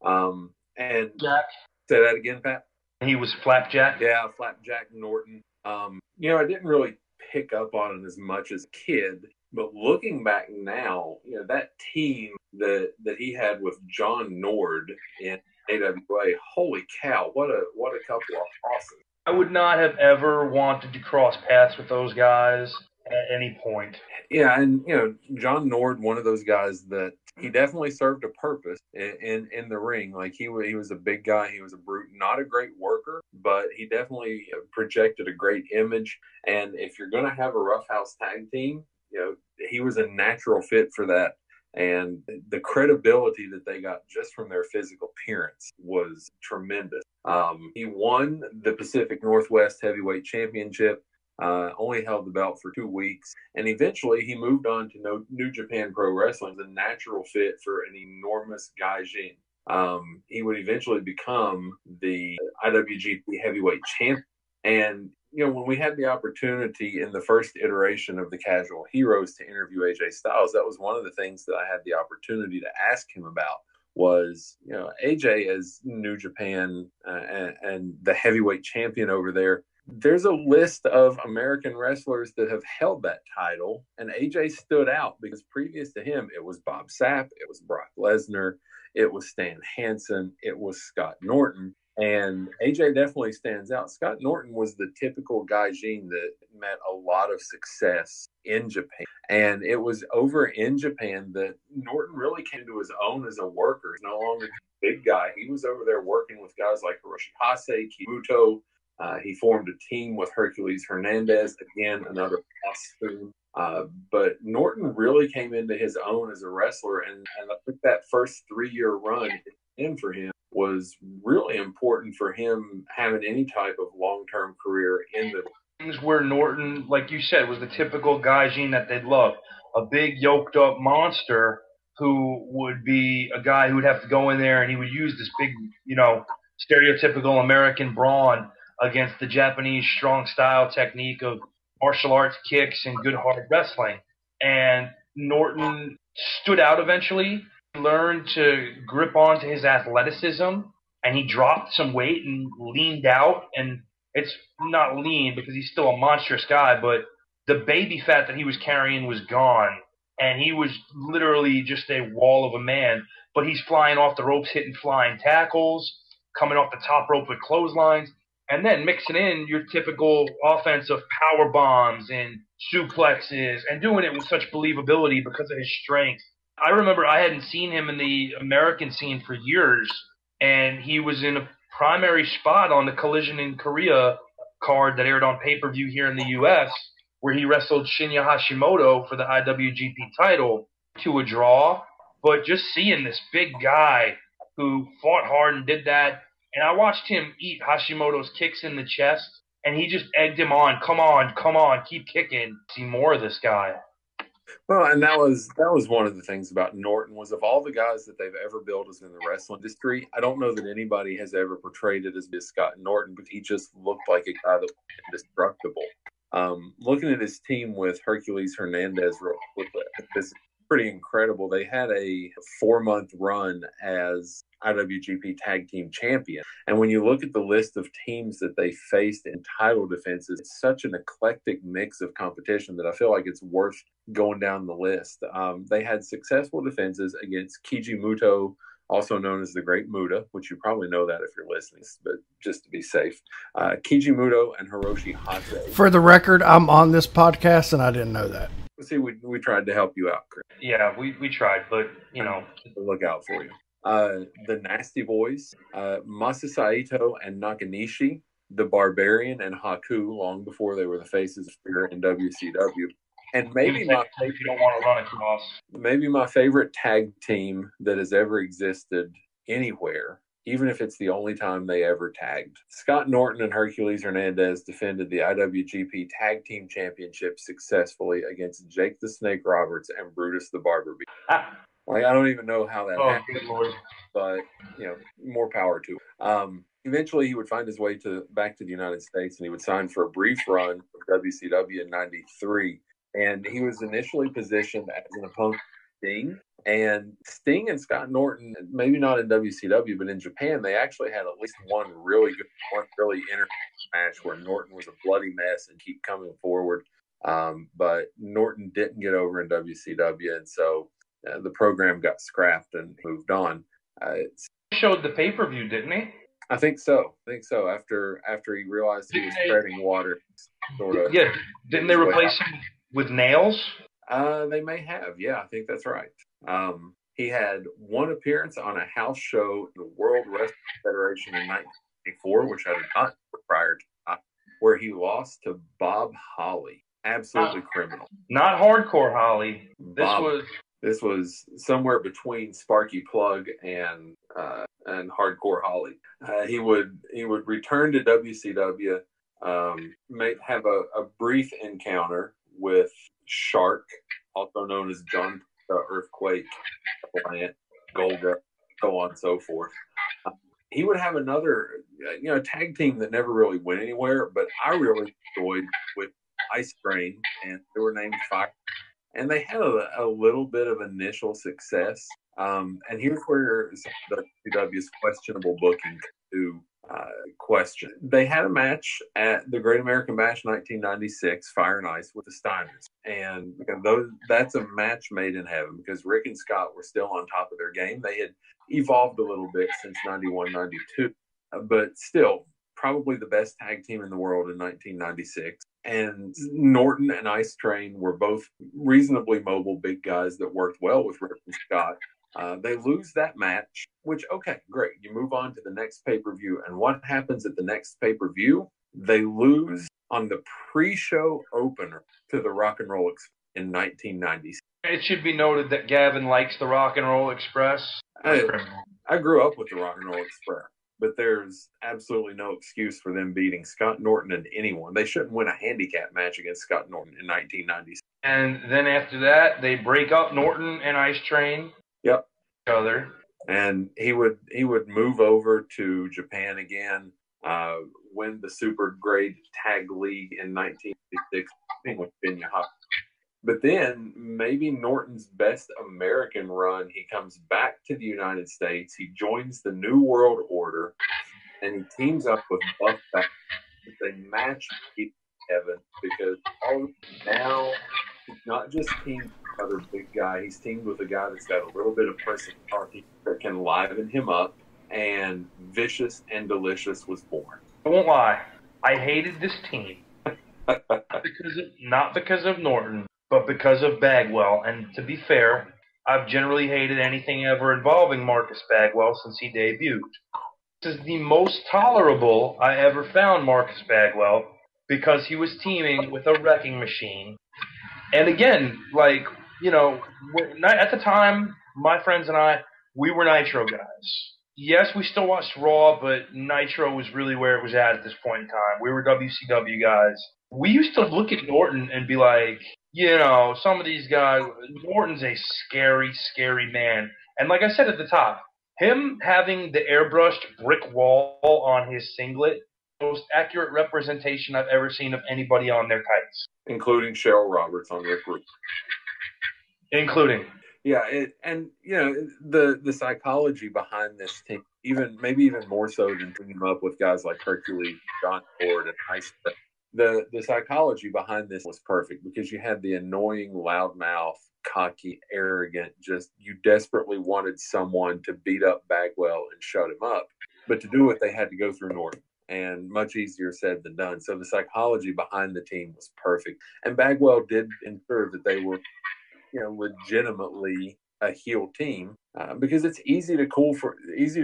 S3: AWA. And
S2: Jack.
S3: Say that again, Pat?
S2: He was Flapjack?
S3: Yeah, Flapjack Norton. I didn't really pick up on it as much as a kid, but looking back now, that team that he had with John Nord in AWA, holy cow, what a couple of awesome.
S2: I would not have ever wanted to cross paths with those guys at any point.
S3: Yeah, and John Nord, one of those guys that he definitely served a purpose in the ring. Like he was a big guy, he was a brute, not a great worker, but he definitely projected a great image. And if you're going to have a roughhouse tag team, he was a natural fit for that. And the credibility that they got just from their physical appearance was tremendous. He won the Pacific Northwest Heavyweight Championship, only held the belt for 2 weeks, and eventually he moved on to New Japan Pro Wrestling, the natural fit for an enormous gaijin. He would eventually become the IWGP Heavyweight Champion. And when we had the opportunity in the first iteration of the Casual Heroes to interview AJ Styles, that was one of the things that I had the opportunity to ask him about. Was AJ as New Japan and the heavyweight champion over there. There's a list of American wrestlers that have held that title, and AJ stood out because previous to him, it was Bob Sapp, it was Brock Lesnar, it was Stan Hansen, it was Scott Norton, and AJ definitely stands out. Scott Norton was the typical gaijin that met a lot of success in Japan, and it was over in Japan that Norton really came to his own as a worker. He's no longer a big guy. He was over there working with guys like Hiroshi Hase, Kimuto. He formed a team with Hercules Hernandez, again, another costume. But Norton really came into his own as a wrestler, and I think that first 3-year run in for him was really important for him having any type of long-term career in the
S2: things where Norton, like you said, was the typical gaijin that they'd love. A big yoked-up monster who would be a guy who would have to go in there and he would use this big, stereotypical American brawn against the Japanese strong style technique of martial arts kicks and good hard wrestling. And Norton stood out eventually, learned to grip onto his athleticism, and he dropped some weight and leaned out. And it's not lean because he's still a monstrous guy, but the baby fat that he was carrying was gone. And he was literally just a wall of a man. But he's flying off the ropes, hitting flying tackles, coming off the top rope with clotheslines, and then mixing in your typical offense of power bombs and suplexes and doing it with such believability because of his strength. I remember I hadn't seen him in the American scene for years, and he was in a primary spot on the Collision in Korea card that aired on pay-per-view here in the U.S., where he wrestled Shinya Hashimoto for the IWGP title to a draw. But just seeing this big guy who fought hard and did that, and I watched him eat Hashimoto's kicks in the chest, and he just egged him on. Come on, keep kicking. See more of this guy.
S3: Well, and that was one of the things about Norton was of all the guys that they've ever built as in the wrestling industry, I don't know that anybody has ever portrayed it as Scott Norton, but he just looked like a guy that was indestructible. Looking at his team with Hercules Hernandez, this is pretty incredible. They had a 4-month run as IWGP Tag Team Champion. And when you look at the list of teams that they faced in title defenses, it's such an eclectic mix of competition that I feel like it's worth going down the list. They had successful defenses against Keiji Muto, also known as the Great Muta, which you probably know that if you're listening, but just to be safe. Keiji Muto and Hiroshi Hase.
S1: For the record, I'm on this podcast and I didn't know that.
S3: See, we tried to help you out, Chris.
S2: Yeah, we tried, but,
S3: Look out for you. The Nasty Boys, Masa Saito and Nakanishi, the Barbarian and Haku, long before they were the faces of Spear and WCW. And maybe
S2: if you don't want to run across.
S3: Maybe my favorite tag team that has ever existed anywhere, even if it's the only time they ever tagged. Scott Norton and Hercules Hernandez defended the IWGP Tag Team Championship successfully against Jake the Snake Roberts and Brutus the Barber Beast. Like, I don't even know how that
S2: Oh,
S3: happened,
S2: good Lord.
S3: but more power to him. Eventually, he would find his way back to the United States, and he would sign for a brief run of WCW in '93. And he was initially positioned as an opponent to Sting. And Sting and Scott Norton, maybe not in WCW, but in Japan, they actually had at least one really entertaining match where Norton was a bloody mess and keep coming forward. But Norton didn't get over in WCW, and so the program got scrapped and moved on.
S2: He showed the pay-per-view, didn't he?
S3: I think so. After he realized he was treading water, sort of.
S2: Yeah. Didn't they replace him with Nails?
S3: They may have. Yeah, I think that's right. He had one appearance on a house show in the World Wrestling Federation in 1984, which I did not know prior to that, where he lost to Bob Holly. Absolutely criminal.
S2: Not hardcore Holly.
S3: This was somewhere between Sparky Plug and Hardcore Holly. He would return to WCW, have a brief encounter with Shark, also known as John Earthquake, Golga, so on and so forth. He would have another tag team that never really went anywhere, but I really enjoyed with Ice Train, and they were named Fire. And they had a little bit of initial success. And here's where the WCW's questionable booking to question. They had a match at the Great American Bash 1996, Fire and Ice, with the Steiners. And that's a match made in heaven because Rick and Scott were still on top of their game. They had evolved a little bit since 91, 92, but still probably the best tag team in the world in 1996. And Norton and Ice Train were both reasonably mobile big guys that worked well with Rick and Scott. They lose that match, which, okay, great. You move on to the next pay-per-view. And what happens at the next pay-per-view? They lose on the pre-show opener to the Rock and Roll Express in 1996.
S2: It should be noted that Gavin likes the Rock and Roll Express.
S3: I grew up with the Rock and Roll Express. But there's absolutely no excuse for them beating Scott Norton and anyone. They shouldn't win a handicap match against Scott Norton in 1996.
S2: And then after that, they break up Norton and Ice Train.
S3: Yep.
S2: Each other. And
S3: he would move over to Japan again, win the Super Grade Tag League in 1996, with Binya Haka. But then maybe Norton's best American run, he comes back to the United States. He joins the New World Order, and he teams up with Buff Bagwell. They match Kevin because now he's not just teamed with another big guy. He's teamed with a guy that's got a little bit of personality that can liven him up, and Vicious and Delicious was born.
S2: I won't lie. I hated this team. Not because of Norton, but because of Bagwell. And to be fair, I've generally hated anything ever involving Marcus Bagwell since he debuted. This is the most tolerable I ever found Marcus Bagwell because he was teaming with a wrecking machine. And again, at the time, my friends and I, we were Nitro guys. Yes, we still watched Raw, but Nitro was really where it was at this point in time. We were WCW guys. We used to look at Norton and be like, some of these guys, Norton's a scary, scary man. And like I said at the top, him having the airbrushed brick wall on his singlet, most accurate representation I've ever seen of anybody on their tights.
S3: Including Cheryl Roberts on Rick Rude.
S2: Including.
S3: Yeah, the psychology behind this team, maybe even more so than teaming up with guys like Hercules, John Ford, and Ice. The psychology behind this was perfect because you had the annoying, loudmouth, cocky, arrogant, you desperately wanted someone to beat up Bagwell and shut him up. But to do it, they had to go through Norton. And much easier said than done. So the psychology behind the team was perfect. And Bagwell did ensure that they were legitimately a heel team because it's easy to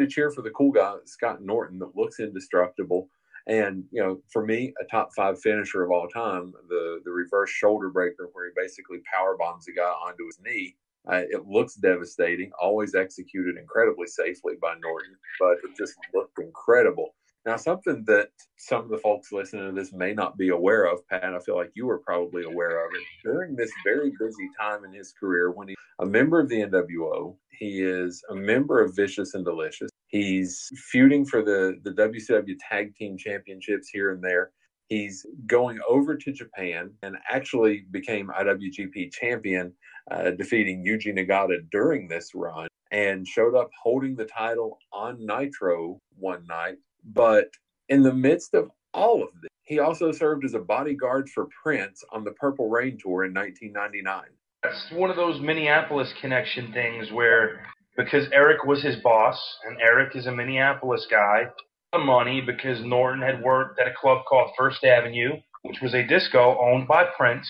S3: cheer for the cool guy, Scott Norton, that looks indestructible. And, for me, a top 5 finisher of all time, the reverse shoulder breaker where he basically power bombs a guy onto his knee. It looks devastating, always executed incredibly safely by Norton, but it just looked incredible. Now, something that some of the folks listening to this may not be aware of, Pat, I feel like you were probably aware of it. During this very busy time in his career, when he's a member of the NWO, he is a member of Vicious and Delicious. He's feuding for the WCW Tag Team Championships here and there. He's going over to Japan and actually became IWGP champion, defeating Yuji Nagata during this run, and showed up holding the title on Nitro one night. But in the midst of all of this, he also served as a bodyguard for Prince on the Purple Rain Tour in 1999.
S2: That's one of those Minneapolis connection things where, because Eric was his boss, and Eric is a Minneapolis guy, the money because Norton had worked at a club called First Avenue, which was a disco owned by Prince.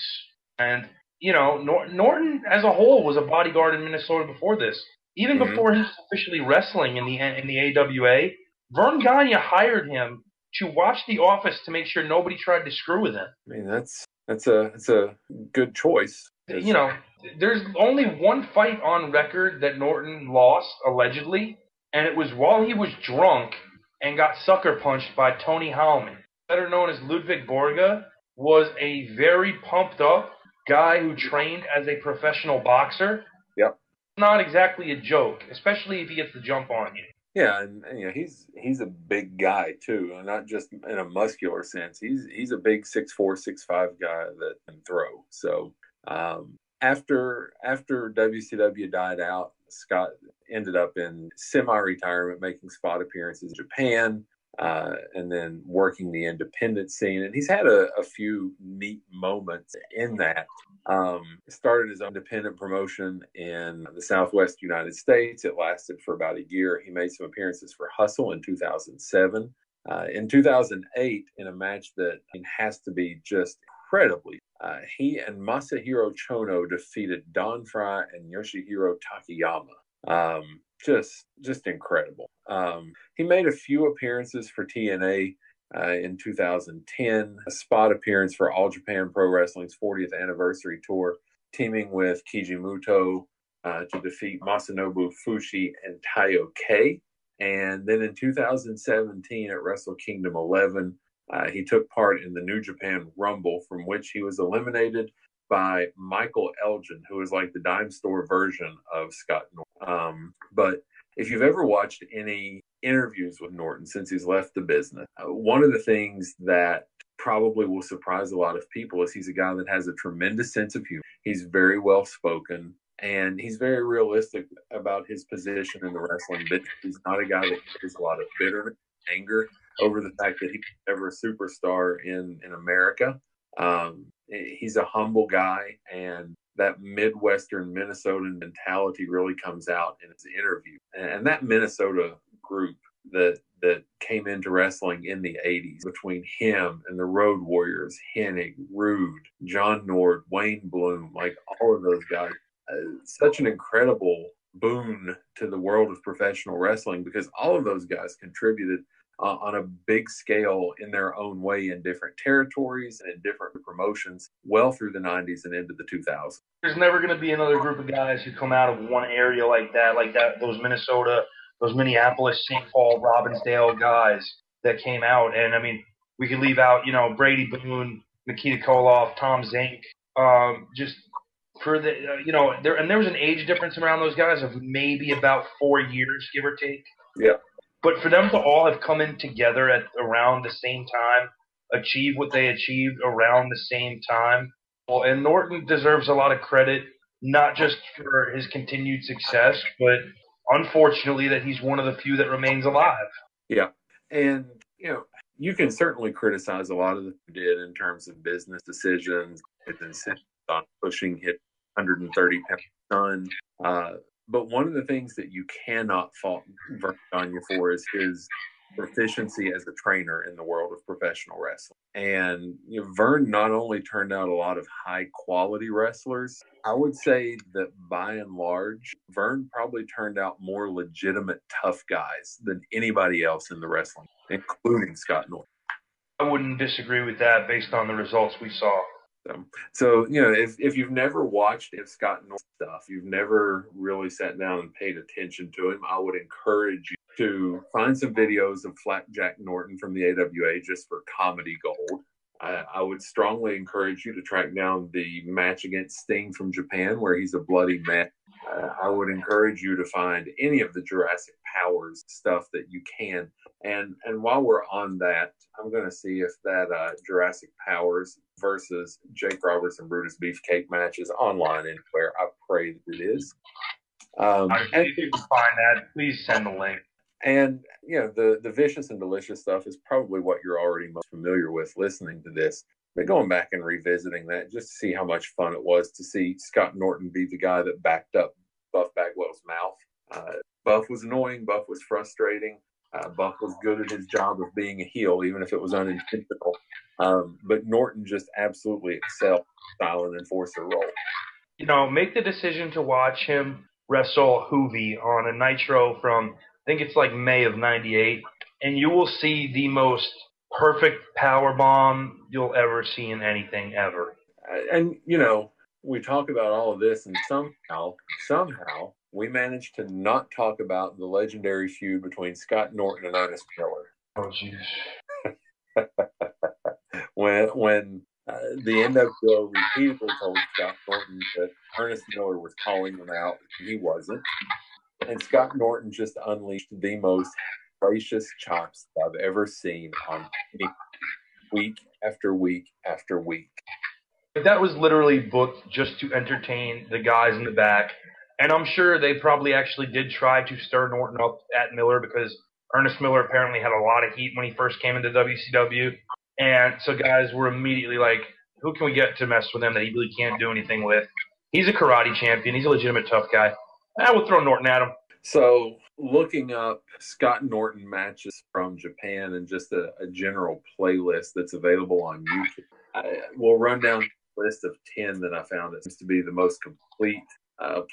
S2: And, Norton as a whole was a bodyguard in Minnesota before this. Even before he was officially wrestling in the AWA, Vern Gagne hired him to watch The Office to make sure nobody tried to screw with him.
S3: I mean, that's a good choice.
S2: There's only one fight on record that Norton lost, allegedly, and it was while he was drunk and got sucker punched by Tony Howman, better known as Ludwig Borga, was a very pumped up guy who trained as a professional boxer.
S3: Yep.
S2: Not exactly a joke, especially if he gets the jump on you.
S3: Yeah, and he's a big guy too, and not just in a muscular sense. He's a big 6'4", 6'5" guy that can throw. So after WCW died out, Scott ended up in semi-retirement, making spot appearances in Japan, and then working the independent scene. And he's had a few neat moments in that. Started his own independent promotion in the Southwest United States. It lasted for about a year. He made some appearances for Hustle in 2007. In 2008, in a match that has to be just incredibly, he and Masahiro Chono defeated Don Fry and Yoshihiro Takayama. Just incredible. He made a few appearances for TNA in 2010, a spot appearance for All Japan Pro Wrestling's 40th anniversary tour, teaming with Keiji Muto to defeat Masanobu Fushi and Taiyo Kei. And then in 2017 at Wrestle Kingdom 11, he took part in the New Japan Rumble, from which he was eliminated by Michael Elgin, who is like the dime store version of Scott Norton. But if you've ever watched any interviews with Norton since he's left the business, one of the things that probably will surprise a lot of people is he's a guy that has a tremendous sense of humor. He's very well spoken, and he's very realistic about his position in the wrestling business. He's not a guy that carries a lot of bitterness, anger over the fact that he's never a superstar in America. He's a humble guy, and that Midwestern Minnesotan mentality really comes out in his interview. And that Minnesota group that came into wrestling in the 80s, between him and the Road Warriors, Hennig, Rude, John Nord, Wayne Bloom, like all of those guys, such an incredible boon to the world of professional wrestling, because all of those guys contributed on a big scale in their own way in different territories and in different promotions well through the 90s and into the 2000s.
S2: There's never going to be another group of guys who come out of one area like that, those Minnesota, those Minneapolis, St. Paul, Robbinsdale guys that came out. And, I mean, we could leave out, Brady Boone, Nikita Koloff, Tom Zink, just for the, there was an age difference around those guys of maybe about 4 years, give or take.
S3: Yeah.
S2: But for them to all have come in together at around the same time, achieve what they achieved around the same time, well, and Norton deserves a lot of credit, not just for his continued success, but unfortunately that he's one of the few that remains alive.
S3: Yeah. And, you can certainly criticize a lot of what he did in terms of business decisions, his insistence on pushing his 130-pound son. But one of the things that you cannot fault Vern Gagne for is his proficiency as a trainer in the world of professional wrestling. And Vern not only turned out a lot of high-quality wrestlers, I would say that by and large, Vern probably turned out more legitimate tough guys than anybody else in the wrestling, including Scott Norton.
S2: I wouldn't disagree with that based on the results we saw.
S3: So if you've never watched Scott Norton stuff, you've never really sat down and paid attention to him, I would encourage you to find some videos of Flapjack Norton from the AWA just for comedy gold. I would strongly encourage you to track down the match against Sting from Japan, where he's a bloody mess. I would encourage you to find any of the Jurassic Powers stuff that you can. And while we're on that, I'm going to see if that Jurassic Powers versus Jake Roberts and Brutus Beefcake match is online anywhere. I pray that it is.
S2: If you can find that, please send the link.
S3: And, you know, the Vicious and Delicious stuff is probably what you're already most familiar with listening to this. But going back and revisiting that, just to see how much fun it was to see Scott Norton be the guy that backed up Buff Bagwell's mouth. Buff was annoying. Buff was frustrating. Buff was good at his job of being a heel, even if it was unintentional. But Norton just absolutely excelled in silent enforcer role.
S2: You know, make the decision to watch him wrestle Hoovy on a Nitro from, I think it's like May of '98, and you will see the most perfect power bomb you'll ever see in anything ever.
S3: And, you know, we talk about all of this, and somehow, we managed to not talk about the legendary feud between Scott Norton and Ernest Miller.
S2: Oh, jeez.
S3: when the NWO repeatedly told Scott Norton that Ernest Miller was calling him out, he wasn't. And Scott Norton just unleashed the most gracious chops I've ever seen on week after week after week.
S2: That was literally booked just to entertain the guys in the back. And I'm sure they probably actually did try to stir Norton up at Miller, because Ernest Miller apparently had a lot of heat when he first came into WCW. And so guys were immediately like, who can we get to mess with him that he really can't do anything with? He's a karate champion. He's a legitimate tough guy. I will throw Norton at him.
S3: So looking up Scott Norton matches from Japan and just a general playlist that's available on YouTube, we'll run down a list of 10 that I found that seems to be the most complete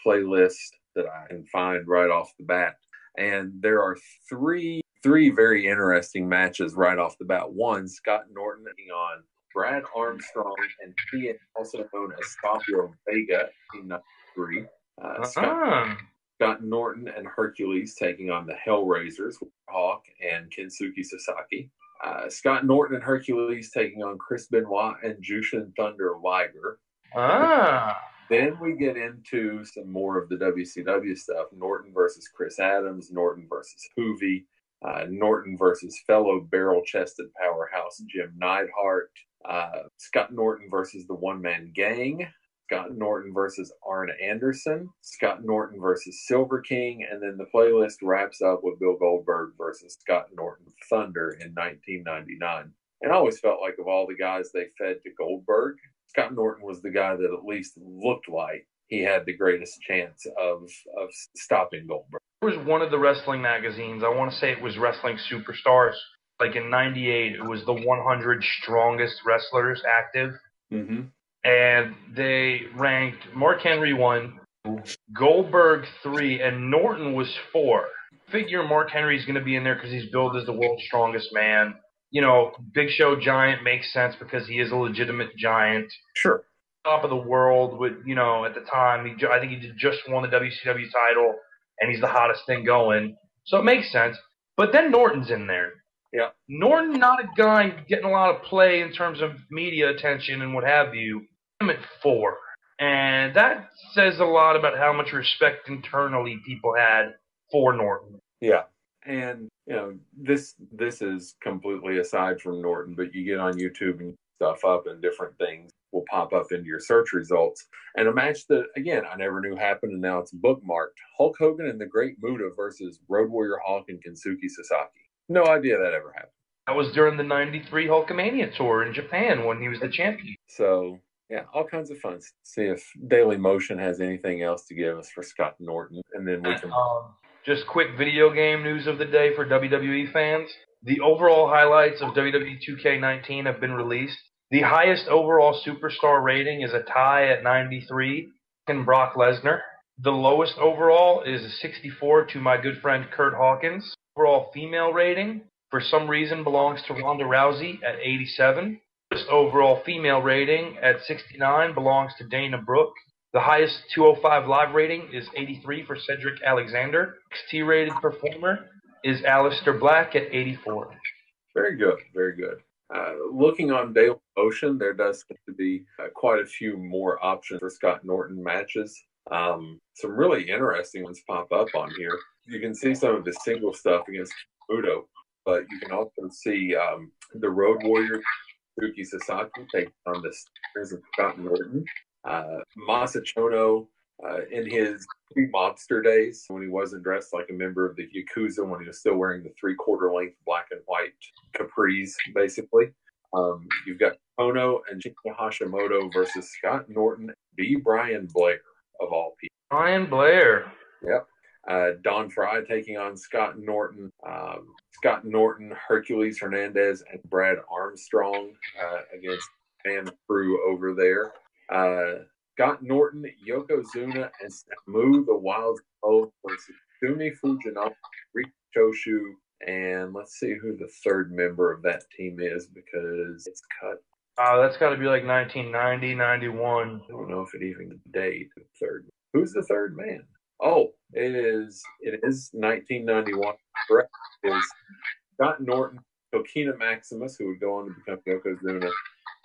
S3: playlist that I can find right off the bat. And there are three very interesting matches right off the bat. One, Scott Norton taking on Brad Armstrong and he, also known as Savio Vega, in 1993. Scott Norton and Hercules taking on the Hellraisers, Hawk and Kensuke Sasaki. Scott Norton and Hercules taking on Chris Benoit and Jushin Thunder Liger. Then we get into some more of the WCW stuff. Norton versus Chris Adams, Norton versus Hoovy, Norton versus fellow barrel-chested powerhouse Jim Neidhart, Scott Norton versus the One Man Gang, Scott Norton versus Arn Anderson, Scott Norton versus Silver King, and then the playlist wraps up with Bill Goldberg versus Scott Norton Thunder in 1999. And I always felt like of all the guys they fed to Goldberg, Scott Norton was the guy that at least looked like he had the greatest chance of stopping Goldberg.
S2: There was one of the wrestling magazines, I want to say it was Wrestling Superstars, like in '98, it was the 100 strongest wrestlers active.
S3: Mm-hmm.
S2: And they ranked Mark Henry 1, Goldberg 3, and Norton was 4. Figure Mark Henry's going to be in there because he's billed as the world's strongest man. You know, Big Show Giant makes sense because he is a legitimate giant.
S3: Sure.
S2: Top of the world with, you know, at the time, I think he just won the WCW title, and he's the hottest thing going. So it makes sense. But then Norton's in there.
S3: Yeah.
S2: Norton, not a guy getting a lot of play in terms of media attention and what have you. I'm at 4. And that says a lot about how much respect internally people had for Norton.
S3: Yeah. And, you know, this is completely aside from Norton, but you get on YouTube and stuff up and different things will pop up into your search results. And a match that, again, I never knew happened, and now it's bookmarked. Hulk Hogan and the Great Muta versus Road Warrior Hawk and Kensuke Sasaki. No idea that ever happened.
S2: That was during the '93 Hulkamania tour in Japan when he was the champion.
S3: So, yeah, all kinds of fun. See if Daily Motion has anything else to give us for Scott Norton, and then we can...
S2: Just quick video game news of the day for WWE fans. The overall highlights of WWE 2K19 have been released. The highest overall superstar rating is a tie at 93 in Brock Lesnar. The lowest overall is a 64 to my good friend Kurt Hawkins. Overall female rating, for some reason, belongs to Ronda Rousey at 87. Lowest overall female rating at 69 belongs to Dana Brooke. The highest 205 live rating is 83 for Cedric Alexander. XT rated performer is Aleister Black at 84.
S3: Very good, very good. Looking on Daily Motion, there does seem to be quite a few more options for Scott Norton matches. Some really interesting ones pop up on here. You can see some of the single stuff against Muto, but you can also see the Road Warriors, Suzuki Sasaki, taking on the Steelers of Scott Norton. Masachono, in his pre-mobster days, when he wasn't dressed like a member of the Yakuza, when he was still wearing the 3/4 length black and white capris, basically. You've got Kono and Shinya Hashimoto versus Scott Norton and B. Brian Blair, of all people.
S2: Brian Blair.
S3: Yep. Don Fry taking on Scott Norton. Scott Norton, Hercules Hernandez, and Brad Armstrong against fan crew over there. Scott Norton, Yokozuna, and Samu the Wild Cove versus Sumi Fujinami, Riki Choshu, and let's see who the third member of that team is because it's cut.
S2: That's got to be like 1990, 91.
S3: I don't know if it even date the third. Who's the third man? Oh, it is 1991. Correct. It is Scott Norton, Kokina Maximus, who would go on to become Yokozuna,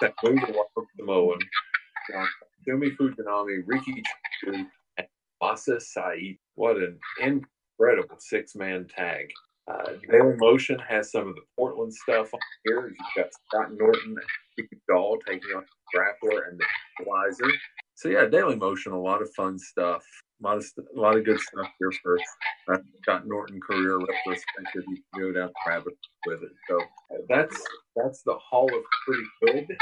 S3: Samu the Wild Samoan, Sumi Fujinami, Riki Choshu, and Masa Said. What an incredible six-man tag. Daily Motion has some of the Portland stuff on here. You've got Scott Norton and Steve Dahl taking on the Grappler and the Equalizer. So yeah, Daily Motion, a lot of fun stuff. A lot of good stuff here for Scott Norton career retrospective. You can go down the rabbit with it. So that's the Hall of Pretty Good.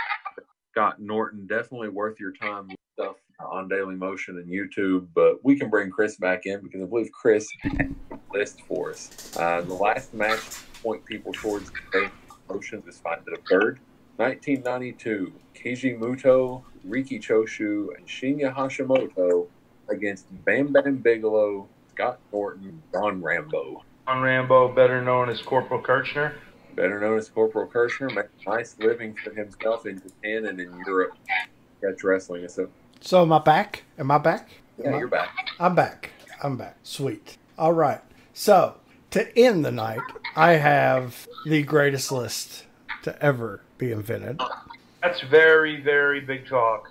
S3: Scott Norton, definitely worth your time with stuff on Daily Motion and YouTube. But we can bring Chris back in because I believe Chris had a list for us. The last match to point people towards Daily Motion, despite the third. 1992, Keiji Muto, Riki Choshu, and Shinya Hashimoto against Bam Bam Bigelow, Scott Norton, Don Rambo.
S2: Don Rambo, better known as Corporal Kirchner.
S3: Better known as Corporal Kirchner, made a nice living for himself in Japan and in Europe. Catch wrestling.
S1: So am I back? Am I back?
S3: Yeah, you're back.
S1: I'm back. Sweet. All right. So to end the night, I have the greatest list to ever be invented.
S2: That's very, very big talk.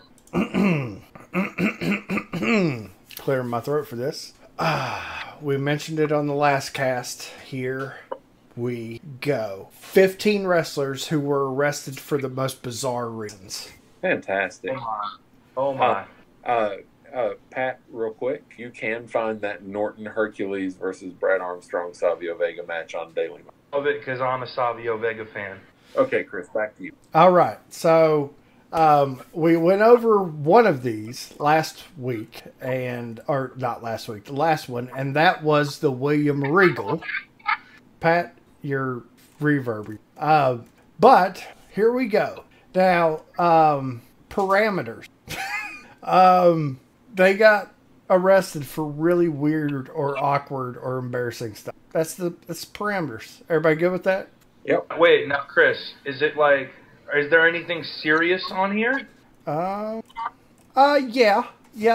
S1: Clearing my throat for this. We mentioned it on the last cast. Here we go. 15 wrestlers who were arrested for the most bizarre reasons.
S3: Fantastic.
S2: Oh my.
S3: Pat, real quick, you can find that Norton Hercules versus Brad Armstrong Savio Vega match on Daily Motion.
S2: Love it because I'm a Savio Vega fan.
S3: Okay, Chris, back to you.
S1: All right. So we went over one of these last week, or not last week, the last one, and that was the William Regal. Pat, you're reverbing. But here we go. Now, parameters. They got arrested for really weird or awkward or embarrassing stuff. That's parameters. Everybody good with that?
S3: Yep.
S2: Wait, now, Chris, is there anything serious on here?
S1: Yeah.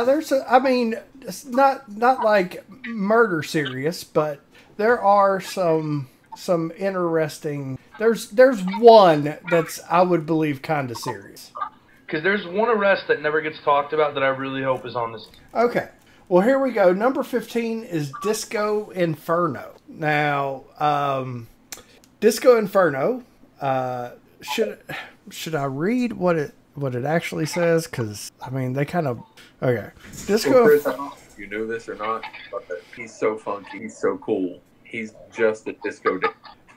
S1: There's it's not like murder serious, but there are some interesting. There's one that's, I would believe, kind of serious.
S2: Because there's one arrest that never gets talked about that I really hope is on this.
S1: Okay. Well, here we go. Number 15 is Disco Inferno. Now, Disco Inferno. Should I read what it actually says? Because they kind of okay. Disco.
S3: Well, Chris, I don't know if you knew this or not, but he's so funky. He's so cool. He's just a disco.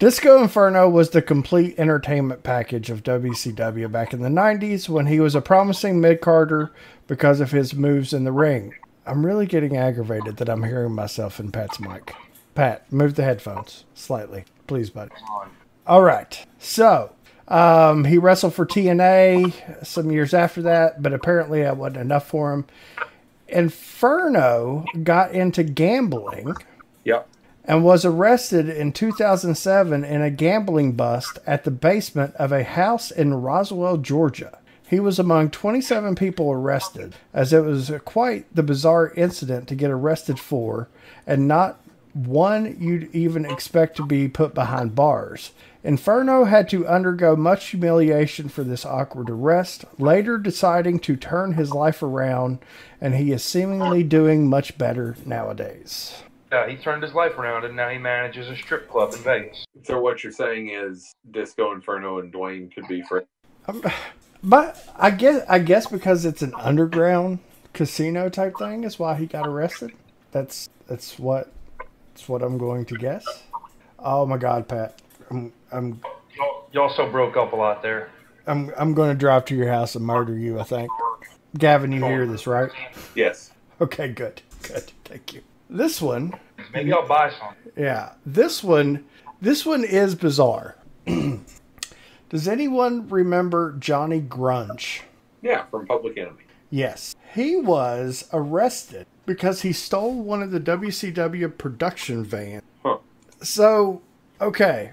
S1: Disco Inferno was the complete entertainment package of WCW back in the 90s when he was a promising mid-carder because of his moves in the ring. I'm really getting aggravated that I'm hearing myself in Pat's mic. Pat, move the headphones slightly. Please, buddy. All right. So, he wrestled for TNA some years after that, but apparently that wasn't enough for him. Inferno got into gambling.
S3: Yep.
S1: And was arrested in 2007 in a gambling bust at the basement of a house in Roswell, Georgia. He was among 27 people arrested, as it was quite the bizarre incident to get arrested for and not one you'd even expect to be put behind bars. Inferno had to undergo much humiliation for this awkward arrest, later deciding to turn his life around, and he is seemingly doing much better nowadays.
S2: Yeah, he turned his life around, and now he manages a strip club in Vegas.
S3: So what you're saying is Disco Inferno and Dwayne could be friends?
S1: But I guess because it's an underground casino type thing is why he got arrested. That's what I'm going to guess. Oh my God, Pat.
S2: You also broke up a lot there.
S1: I'm going to drive to your house and murder you, I think. Gavin, you hear this, right?
S3: Yes.
S1: Okay, good. Thank you. This one.
S2: Maybe I'll buy some.
S1: Yeah, this one is bizarre. Does anyone remember Johnny Grunge?
S3: Yeah, from Public Enemy.
S1: Yes. He was arrested because he stole one of the WCW production vans.
S3: Huh.
S1: So, okay.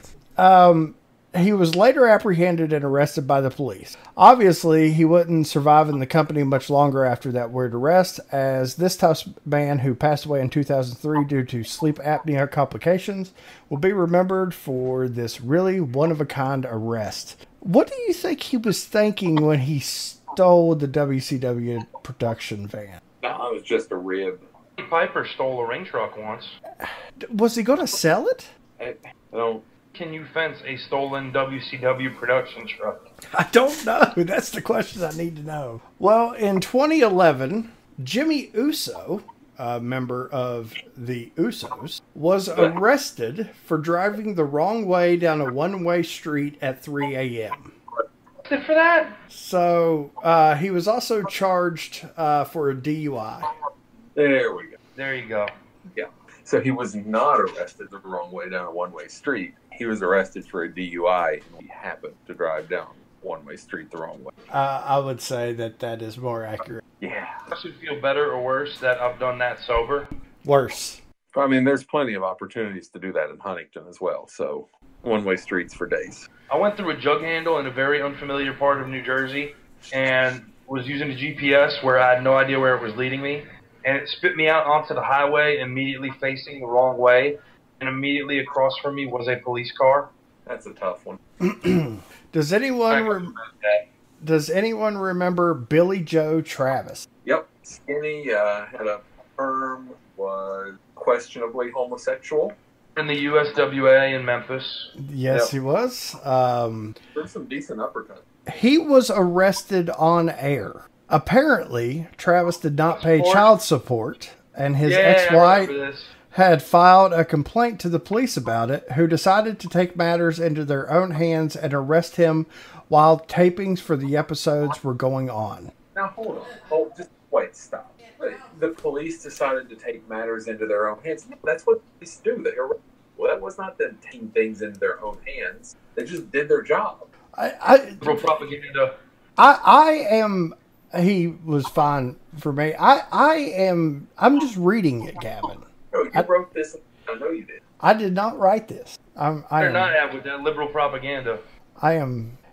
S1: He was later apprehended and arrested by the police. Obviously, he wouldn't survive in the company much longer after that weird arrest, as this tough man who passed away in 2003 due to sleep apnea complications will be remembered for this really one-of-a-kind arrest. What do you think he was thinking when he stole the WCW production van?
S3: No, it was just a rib.
S2: Piper stole a ring truck once.
S1: Was he going to sell it?
S3: I don't...
S2: Can you fence a stolen WCW production truck?
S1: I don't know. That's the question I need to know. Well, in 2011, Jimmy Uso, a member of the Usos, was arrested for driving the wrong way down a one-way street at 3 a.m.
S2: Arrested for that?
S1: So he was also charged for a DUI.
S3: There we go.
S2: There you go.
S3: Yeah. So he was not arrested the wrong way down a one-way street. He was arrested for a DUI, and he happened to drive down one-way street the wrong way.
S1: I would say that is more accurate.
S3: Yeah.
S2: I should feel better or worse that I've done that sober.
S1: Worse.
S3: I mean, there's plenty of opportunities to do that in Huntington as well. So one-way streets for days.
S2: I went through a jug handle in a very unfamiliar part of New Jersey and was using a GPS where I had no idea where it was leading me. And it spit me out onto the highway, immediately facing the wrong way. And immediately across from me was a police car.
S3: That's a tough one.
S1: Does anyone remember Billy Joe Travis?
S3: Yep. Skinny, had a perm, was questionably homosexual.
S2: In the USWA in Memphis.
S1: Yes,
S3: Yep.
S1: he was.
S3: There's some decent uppercuts.
S1: He was arrested on air. Apparently, Travis did not pay child support, and his ex-wife had filed a complaint to the police about it, who decided to take matters into their own hands and arrest him while tapings for the episodes were going on.
S3: Now, hold on. Just wait, stop. The police decided to take matters into their own hands. That's what police do. Well, that was not them taking things into their own hands. They just did their job.
S2: Liberal propaganda.
S1: He was fine for me. I'm just reading it, Gavin.
S3: No, you wrote this. I know you did.
S1: I did not write this.
S2: They're not at with that liberal propaganda.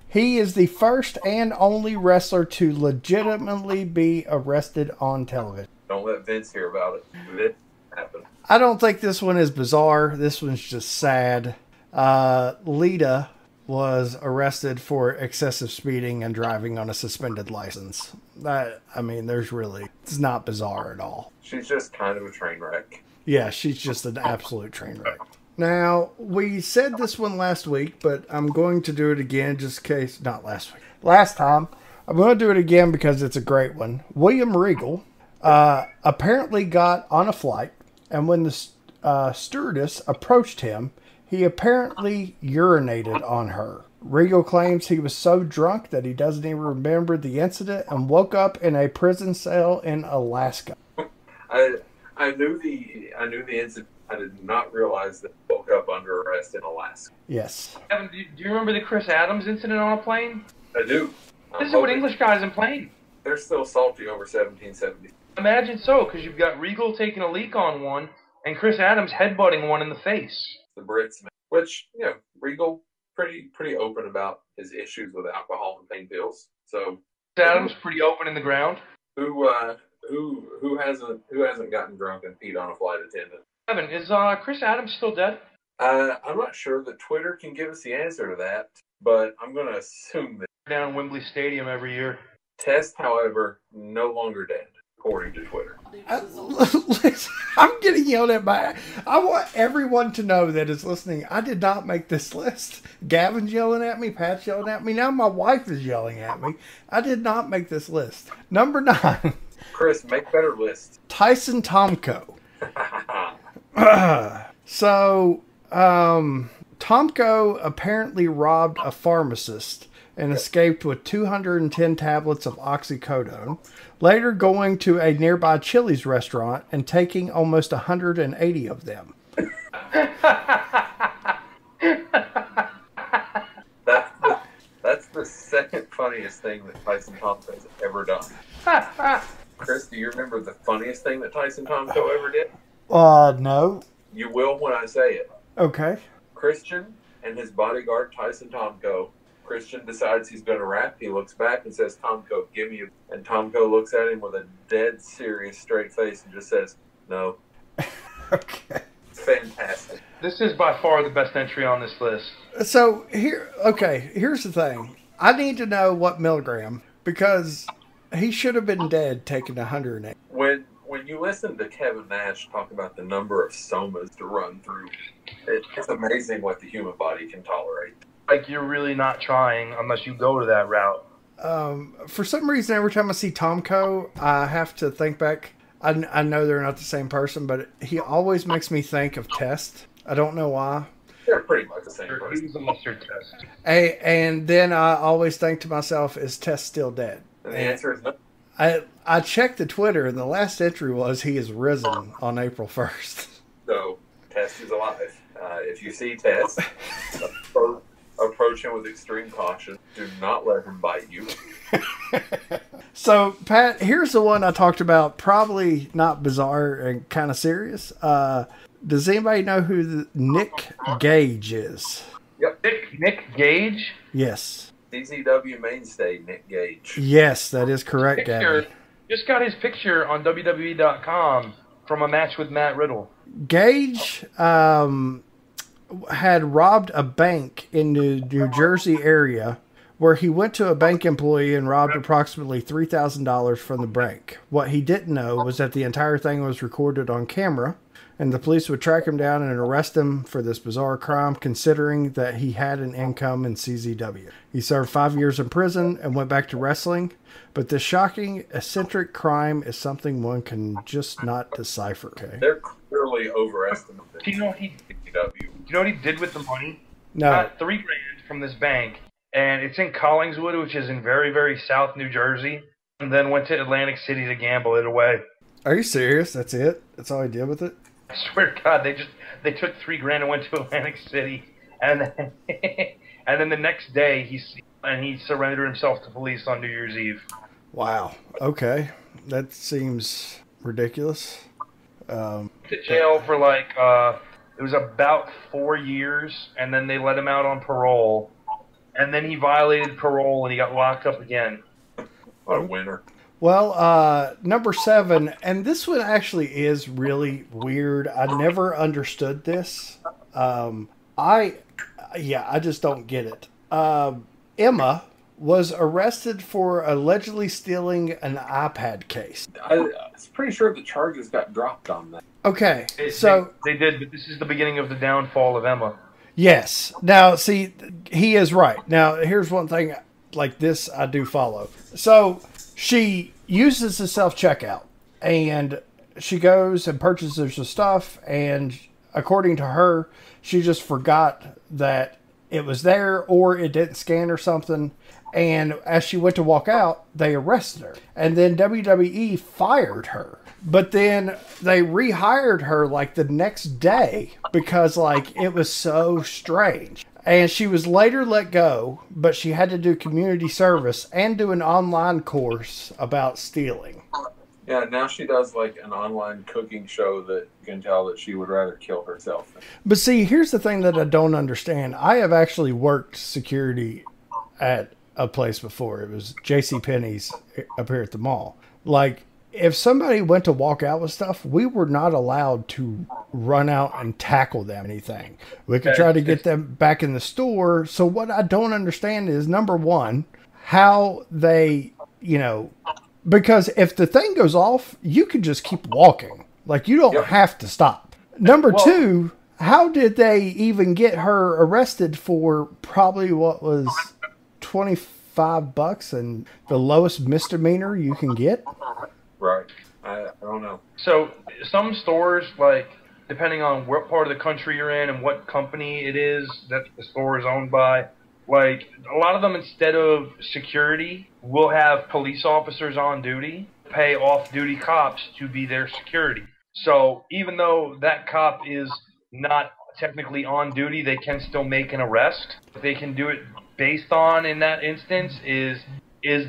S1: He is the first and only wrestler to legitimately be arrested on television.
S3: Don't let Vince hear about it. It happened.
S1: I don't think this one is bizarre. This one's just sad. Lita was arrested for excessive speeding and driving on a suspended license. It's not bizarre at all.
S3: She's just kind of a train wreck.
S1: Yeah, she's just an absolute train wreck. Now, we said this one last week, but I'm going to do it again just in case. Not last week. Last time. I'm going to do it again because it's a great one. William Regal apparently got on a flight, and when the stewardess approached him, he apparently urinated on her. Regal claims he was so drunk that he doesn't even remember the incident and woke up in a prison cell in Alaska.
S3: I knew the incident. I did not realize that he woke up under arrest in Alaska.
S1: Yes.
S2: Gavin, do you remember the Chris Adams incident on a plane?
S3: I do.
S2: This is what English guys in plane.
S3: They're still salty over 1770.
S2: Imagine so, because you've got Regal taking a leak on one and Chris Adams headbutting one in the face.
S3: The Brits, which, Regal pretty open about his issues with alcohol and pain pills. So
S2: Chris Adams pretty open in the ground.
S3: Who hasn't gotten drunk and peed on a flight attendant?
S2: Gavin, is Chris Adams still dead?
S3: I'm not sure that Twitter can give us the answer to that, but I'm going to assume that.
S2: Down Wembley Stadium every year.
S3: Test, however, no longer dead, according to Twitter.
S1: I'm getting yelled at by. I want everyone to know that is listening. I did not make this list. Gavin's yelling at me. Pat's yelling at me. Now my wife is yelling at me. I did not make this list. Number 9.
S3: Chris, make better lists.
S1: Tyson Tomko. Tomko apparently robbed a pharmacist and escaped with 210 tablets of oxycodone, later going to a nearby Chili's restaurant and taking almost 180 of them.
S3: That's the second funniest thing that Tyson Tomko has ever done. Chris, do you remember the funniest thing that Tyson Tomko ever did?
S1: No.
S3: You will when I say it.
S1: Okay.
S3: Christian and his bodyguard, Tyson Tomko. Christian decides he's going to rap. He looks back and says, Tomko, give me a... And Tomko looks at him with a dead serious straight face and just says, no.
S1: Okay.
S3: Fantastic.
S2: This is by far the best entry on this list.
S1: So, here's the thing. I need to know what milligram, because he should have been dead taking 108.
S3: When you listen to Kevin Nash talk about the number of somas to run through, it's amazing what the human body can tolerate.
S2: Like, you're really not trying unless you go to that route.
S1: For some reason, every time I see Tomko, I have to think back. I know they're not the same person, but he always makes me think of Test. I don't know why.
S3: They're pretty much the same person.
S2: He's a mustard test.
S1: And then I always think to myself, is Test still dead?
S3: And the answer is no.
S1: I checked the Twitter, and the last entry was he is risen on April 1st.
S3: So, Test is alive. If you see Test, approach him with extreme caution. Do not let him bite you.
S1: So, Pat, here's the one I talked about, probably not bizarre and kind of serious. Does anybody know who Nick Gage is?
S3: Yep.
S2: Nick Gage?
S1: Yes.
S3: CZW mainstay, Nick Gage.
S1: Yes, that is correct, Gavin.
S2: Just got his picture on WWE.com from a match with Matt Riddle.
S1: Gage had robbed a bank in the New Jersey area, where he went to a bank employee and robbed approximately $3,000 from the bank. What he didn't know was that the entire thing was recorded on camera, and the police would track him down and arrest him for this bizarre crime, considering that he had an income in CZW. He served 5 years in prison and went back to wrestling, but this shocking, eccentric crime is something one can just not decipher. Okay.
S3: They're clearly overestimating.
S2: Do you know what he did with the money?
S1: No.
S2: Got $3,000 from this bank, and it's in Collingswood, which is in very, very South New Jersey, and then went to Atlantic City to gamble it away.
S1: Are you serious? That's it? That's all he did with it?
S2: I swear to God, they took $3,000 and went to Atlantic City, and then, and then the next day he surrendered himself to police on New Year's Eve.
S1: Wow. Okay, that seems ridiculous.
S2: To jail for it was about 4 years, and then they let him out on parole, and then he violated parole and he got locked up again.
S3: What a winner.
S1: Well, number 7, and this one actually is really weird. I never understood this. I just don't get it. Emma was arrested for allegedly stealing an iPad case.
S3: I was pretty sure the charges got dropped on that.
S1: Okay,
S2: they did, but this is the beginning of the downfall of Emma.
S1: Yes. Now, see, he is right. Now, here's one thing like this I do follow. So she uses the self-checkout, and she goes and purchases the stuff, and according to her, she just forgot that it was there, or it didn't scan or something. And as she went to walk out, they arrested her. And then WWE fired her. But then they rehired her like the next day because it was so strange. And she was later let go, but she had to do community service and do an online course about stealing.
S3: Yeah, now she does an online cooking show that you can tell that she would rather kill herself.
S1: But see, here's the thing that I don't understand. I have actually worked security at a place before. It was JCPenney's up here at the mall. if somebody went to walk out with stuff, we were not allowed to run out and tackle them anything. We could try to get them back in the store. So what I don't understand is, number one, how they, because if the thing goes off, you can just keep walking. Like, you don't have to stop. Number two, how did they even get her arrested for probably what was $25 and the lowest misdemeanor you can get?
S3: Right. I don't know.
S2: So some stores, like, depending on what part of the country you're in and what company it is that the store is owned by, like, a lot of them, instead of security, will have police officers on duty, pay off-duty cops to be their security. So even though that cop is not technically on duty, they can still make an arrest. What they can do it based on in that instance is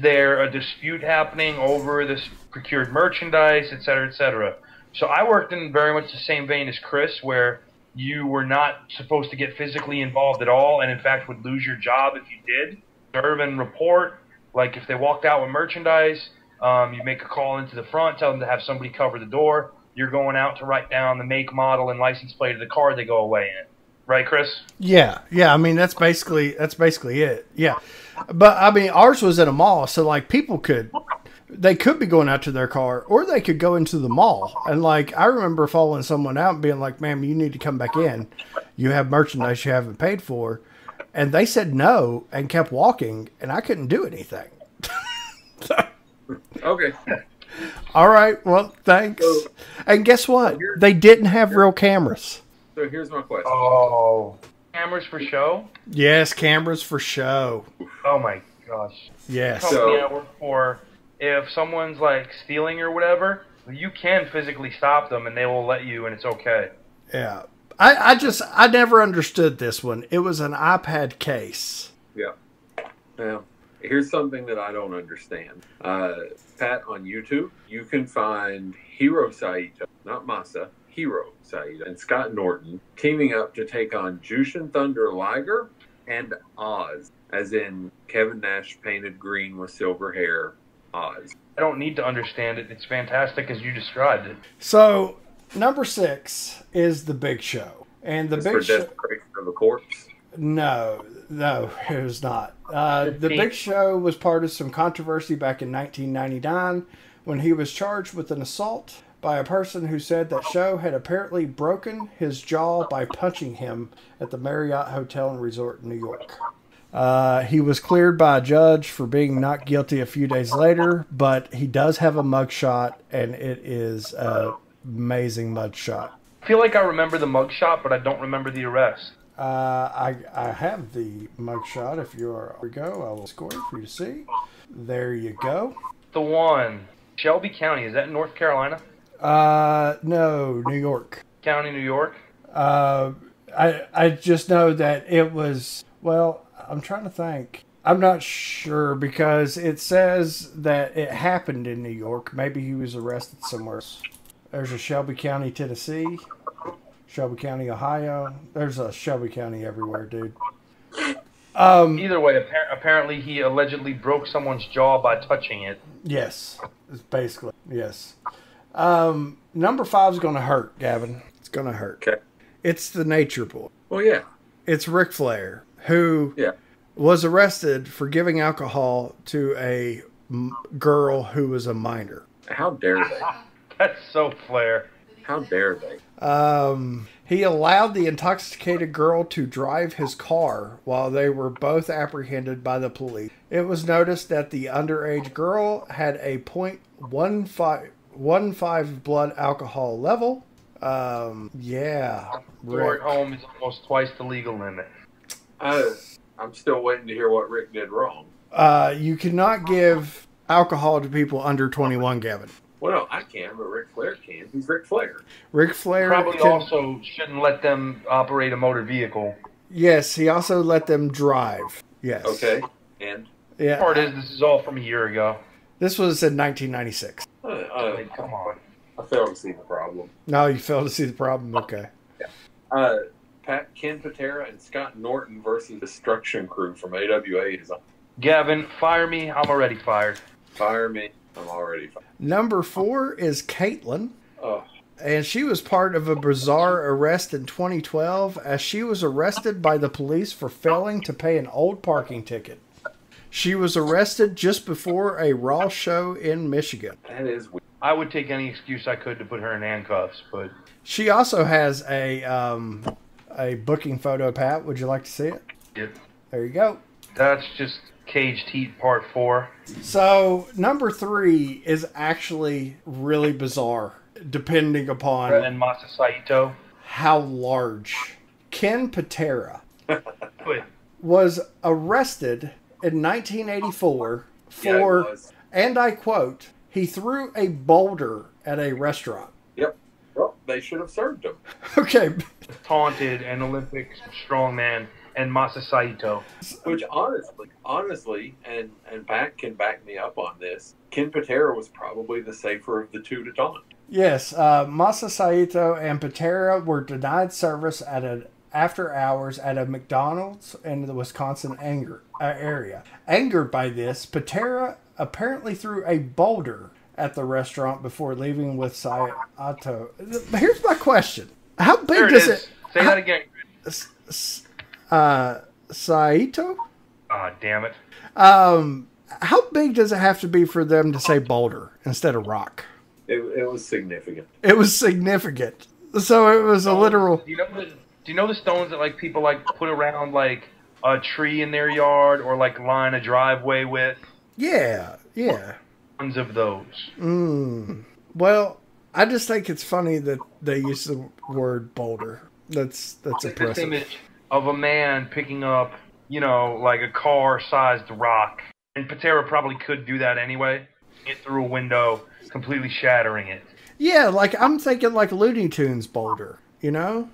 S2: there a dispute happening over this procured merchandise, et cetera, et cetera. So I worked in very much the same vein as Chris, where you were not supposed to get physically involved at all, and in fact would lose your job if you did. Serve and report. Like, if they walked out with merchandise, you make a call into the front, tell them to have somebody cover the door. You're going out to write down the make, model, and license plate of the car they go away in. Right, Chris?
S1: Yeah. I mean, that's basically it. Yeah. But I mean, ours was at a mall, so like people could be going out to their car, or they could go into the mall. And like, I remember following someone out and being like, "Ma'am, you need to come back in. You have merchandise you haven't paid for." And they said no and kept walking, and I couldn't do anything.
S3: Okay.
S1: All right. Well, thanks. And guess what? They didn't have real cameras.
S3: So here's my question.
S2: Oh, cameras for show?
S1: Yes, cameras for show.
S2: Oh my gosh.
S1: Yes.
S2: The company I work for, if someone's like stealing or whatever, you can physically stop them and they will let you, and it's okay.
S1: Yeah. I never understood this one. It was an iPad case.
S3: Yeah. Now, here's something that I don't understand. Pat, on YouTube, you can find Hiro Saito, not Masa, Hiro Saito, and Scott Norton teaming up to take on Jushin Thunder Liger and Oz, as in Kevin Nash painted green with silver hair, Oz.
S2: I don't need to understand it. It's fantastic as you described it.
S1: So, number 6 is The Big Show. And The Big Show...
S3: Desecration of a corpse?
S1: No, it was not. The Big Show was part of some controversy back in 1999 when he was charged with an assault by a person who said that Show had apparently broken his jaw by punching him at the Marriott Hotel and Resort in New York. He was cleared by a judge for being not guilty a few days later, but he does have a mugshot, and it is an amazing mugshot.
S2: I feel like I remember the mugshot, but I don't remember the arrest.
S1: I have the mugshot. If you are, there we go. I will score it for you to see. There you go.
S2: The one, Shelby County, is that in North Carolina?
S1: No, New York.
S2: County, New York?
S1: I just know that it was, well, I'm trying to think. I'm not sure because it says that it happened in New York. Maybe he was arrested somewhere else. There's a Shelby County, Tennessee. Shelby County, Ohio. There's a Shelby County everywhere, dude.
S2: Either way, apparently he allegedly broke someone's jaw by touching it.
S1: Yes, it's basically, yes. Number 5 is going to hurt, Gavin. It's going to hurt.
S3: Okay.
S1: It's the Nature Boy.
S3: Well, yeah.
S1: It's Ric Flair, who was arrested for giving alcohol to a girl who was a minor.
S3: How dare they?
S2: That's so Flair.
S3: How dare they?
S1: He allowed the intoxicated girl to drive his car while they were both apprehended by the police. It was noticed that the underage girl had a .15 blood alcohol level. Yeah.
S2: Rick. At home is almost twice the legal limit.
S3: I'm still waiting to hear what Rick did wrong.
S1: You cannot give alcohol to people under 21, Gavin.
S3: Well, no, I can, but Ric Flair can. He's Ric Flair.
S1: Ric Flair
S2: probably also shouldn't let them operate a motor vehicle.
S1: Yes, he also let them drive. Yes.
S3: Okay, and?
S2: The part is, this is all from a year ago.
S1: This was in 1996.
S2: Come on.
S3: I fail to see the problem.
S1: No, you fail to see the problem? Okay.
S3: Yeah. Ken Patera and Scott Norton versus Destruction Crew from AWA is on.
S2: Gavin, fire me. I'm already fired.
S3: Fire me. I'm already.
S1: Number 4 is Caitlin.
S3: Oh.
S1: And she was part of a bizarre arrest in 2012 as she was arrested by the police for failing to pay an old parking ticket. She was arrested just before a Raw show in Michigan.
S3: That is weird.
S2: I would take any excuse I could to put her in handcuffs, but
S1: She also has a booking photo, Pat. Would you like to see it?
S2: yeah,
S1: There you go.
S2: that's just Caged Heat Part 4.
S1: So, number 3 is actually really bizarre, depending upon
S2: And Masa Saito.
S1: how large. Ken Patera
S2: Wait,
S1: was arrested in 1984
S3: Yeah, it
S1: for,
S3: was.
S1: and I quote, he threw a boulder at a restaurant.
S3: Yep. Well, they should have served him.
S1: Okay.
S2: taunted an Olympic strongman and Masa Saito.
S3: Which honestly, and Pat can back me up on this, Ken Patera was probably the safer of the two to taunt.
S1: Yes, Masa Saito and Patera were denied service at an after hours at a McDonald's in the Wisconsin area. Angered by this, Patera apparently threw a boulder at the restaurant before leaving with Saito. Here's my question: how big
S2: There it
S1: does
S2: is.
S1: it?
S2: Say that again.
S1: Saito?
S2: Ah, damn it.
S1: How big does it have to be for them to say boulder instead of rock?
S3: It was significant.
S1: It was significant. So it was a literal.
S2: Do you know the stones that like people like put around like a tree in their yard or like line a driveway with?
S1: Yeah, yeah.
S2: Tons of those.
S1: Well, I just think it's funny that they use the word boulder. That's
S2: Like this
S1: impressive.
S2: image of a man picking up, you know, like a car-sized rock. And Patera probably could do that anyway. Get through a window, completely shattering it.
S1: Yeah, like I'm thinking like Looney Tunes boulder, you know?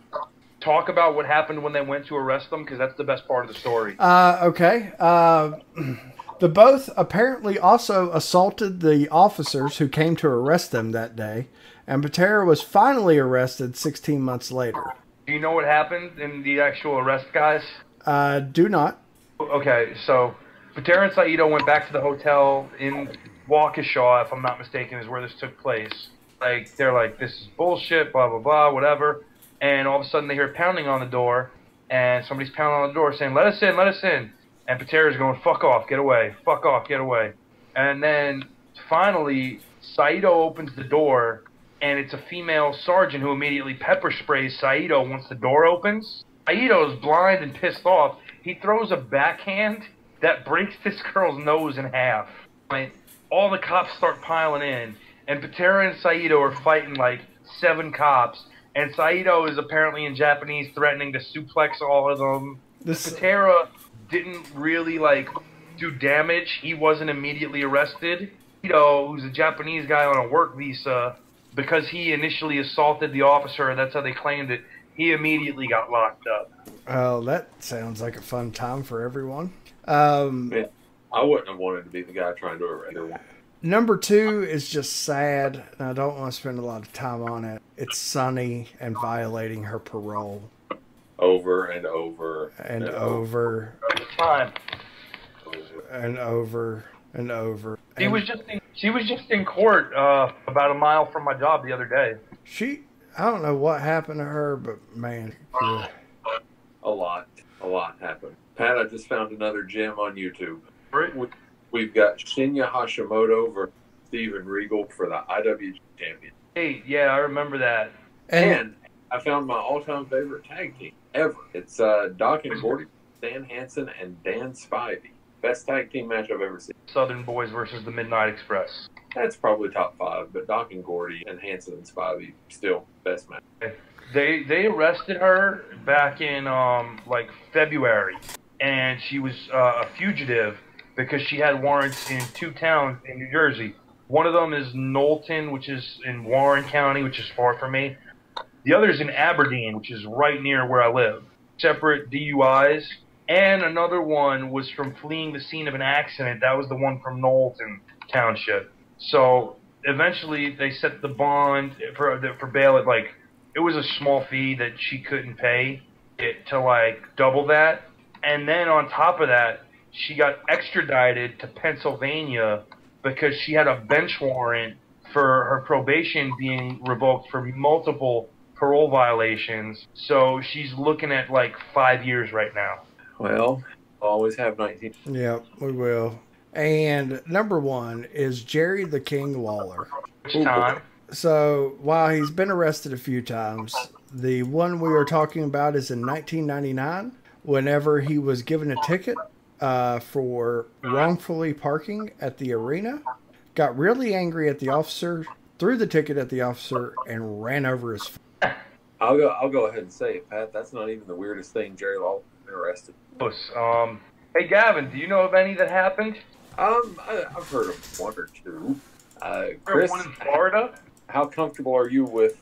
S2: Talk about what happened when they went to arrest them, because that's the best part of the story.
S1: Okay. The both apparently also assaulted the officers who came to arrest them that day, and Patera was finally arrested 16 months later.
S2: Do you know what happened in the actual arrest, guys?
S1: Do not.
S2: Okay, so Patera and Saito went back to the hotel in Waukesha, if I'm not mistaken, is where this took place. Like, they're like, this is bullshit, blah, blah, blah, whatever. And all of a sudden they hear pounding on the door, and somebody's pounding on the door saying, let us in, let us in. And Patera's going, fuck off, get away, fuck off, get away. And then finally, Saito opens the door, and it's a female sergeant who immediately pepper sprays Saito once the door opens. Saito's blind and pissed off. He throws a backhand that breaks this girl's nose in half. Like, all the cops start piling in, and Patera and Saito are fighting like 7 cops, and Saito is apparently in Japanese threatening to suplex all of them. Patera didn't really like do damage. He wasn't immediately arrested. Saito, who's a Japanese guy on a work visa, because he initially assaulted the officer, that's how they claimed it, he immediately got locked up.
S1: Oh, that sounds like a fun time for everyone.
S3: Man, I wouldn't have wanted to be the guy trying to arrest her.
S1: Number 2 is just sad, and I don't want to spend a lot of time on it. It's Sunny and violating her parole.
S3: Over and over.
S1: And over.
S2: Time.
S1: And over. And over.
S2: She was just in court about a mile from my job the other day.
S1: I don't know what happened to her, but man. Yeah.
S3: A lot happened. Pat, I just found another gem on YouTube.
S2: Right.
S3: We've got Shinya Hashimoto versus Steven Regal for the IWG champion.
S2: Hey, yeah, I remember that.
S3: And I found my all-time favorite tag team ever. It's Doc and Gordy, Stan Hansen, and Dan Spivey. Best tag team match I've ever seen.
S2: Southern Boys versus the Midnight Express.
S3: That's probably top 5, but Doc and Gordy and Hansen and Spivey still best match.
S2: They arrested her back in like February, and she was a fugitive because she had warrants in 2 towns in New Jersey. One of them is Knowlton, which is in Warren County, which is far from me. The other is in Aberdeen, which is right near where I live. Separate DUIs. And another one was from fleeing the scene of an accident. That was the one from Knowlton Township. So eventually they set the bond for bail at like, it was a small fee that she couldn't pay it to like double that. And then on top of that, she got extradited to Pennsylvania because she had a bench warrant for her probation being revoked for multiple parole violations. So she's looking at like 5 years right now.
S3: Well, always have 19.
S1: Yep, we will. And number 1 is Jerry the King Lawler.
S2: Which time?
S1: So while he's been arrested a few times, the one we are talking about is in 1999, whenever he was given a ticket for wrongfully parking at the arena, got really angry at the officer, threw the ticket at the officer, and ran over his foot.
S3: I'll go ahead and say it, Pat. That's not even the weirdest thing Jerry Lawler's been arrested.
S2: Hey, Gavin, do you know of any that happened?
S3: I've heard of one or two.
S2: Chris,
S3: Chris,
S2: one in Florida?
S3: how comfortable are you with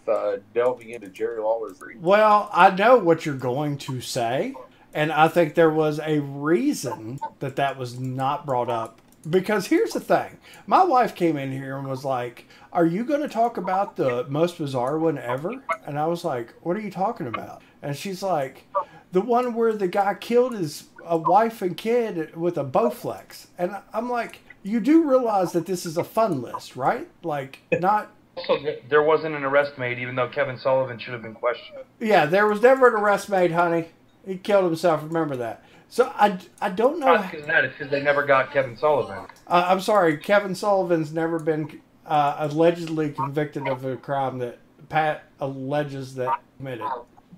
S3: delving into Jerry Lawler's?
S1: Well, I know what you're going to say, and I think there was a reason that was not brought up. Because here's the thing. My wife came in here and was like, are you going to talk about the most bizarre one ever? And I was like, what are you talking about? And she's like, the one where the guy killed his wife and kid with a Bowflex. And I'm like, you do realize that this is a fun list, right? Like, not...
S2: Also, there wasn't an arrest made, even though Kevin Sullivan should have been questioned.
S1: Yeah, there was never an arrest made, honey. He killed himself, remember that. So I don't know...
S2: Not because of that, it's because they never got Kevin Sullivan.
S1: I'm sorry, Kevin Sullivan's never been allegedly convicted of a crime that Pat alleges that committed.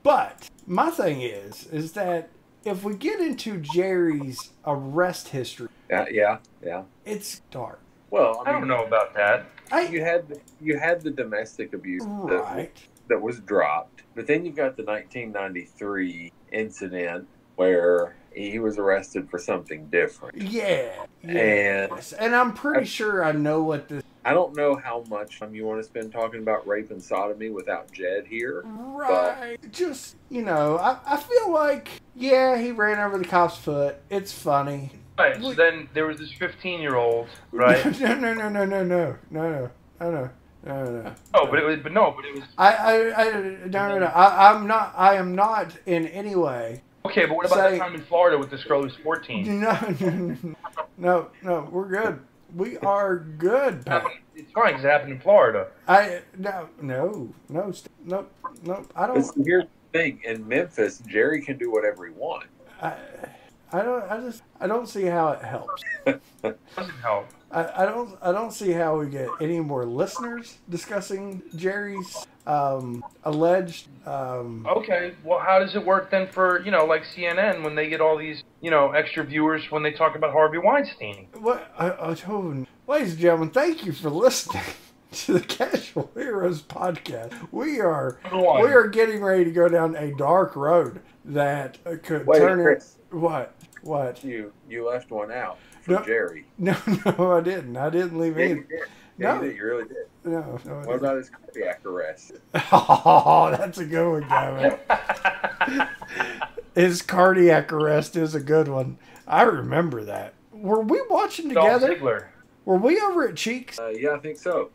S1: But my thing is that if we get into Jerry's arrest history,
S3: Yeah.
S1: it's dark.
S3: Well,
S2: I don't know about that.
S3: You had the domestic abuse
S1: Right.
S3: that was dropped, but then you got the 1993 incident where he was arrested for something different.
S1: Yeah. And I'm pretty sure I know what this...
S3: I don't know how much time you want to spend talking about rape and sodomy without Jed here.
S1: Right. Just, I feel like, yeah, he ran over the cop's foot. It's funny.
S2: Right, so then there was this 15-year-old, right?
S1: No.
S2: Oh, but it was.
S1: I am not in any way.
S2: Okay, but what about that time in Florida with this girl who's 14?
S1: No, we're good. We are good, Pat.
S2: It's fine because it happened in Florida.
S1: No. I don't.
S3: Here's the thing: in Memphis, Jerry can do whatever he wants.
S1: I don't see how it helps.
S2: Doesn't help.
S1: I don't see how we get any more listeners discussing Jerry's alleged.
S2: Okay, well, how does it work then for like CNN when they get all these extra viewers when they talk about Harvey Weinstein?
S1: What ladies and gentlemen, thank you for listening to the Casual Heroes podcast. We are getting ready to go down a dark road that could turn
S3: Chris.
S1: What?
S3: You left one out for Jerry.
S1: No, I didn't. I didn't leave any.
S3: You did. Yeah,
S1: No.
S3: you really did.
S1: No.
S3: What about his cardiac arrest?
S1: Oh, that's a good one, Gavin. His cardiac arrest is a good one. I remember that. Were we watching together?
S2: Dolph Ziggler.
S1: Were we over at Cheeks?
S3: Yeah, I think so.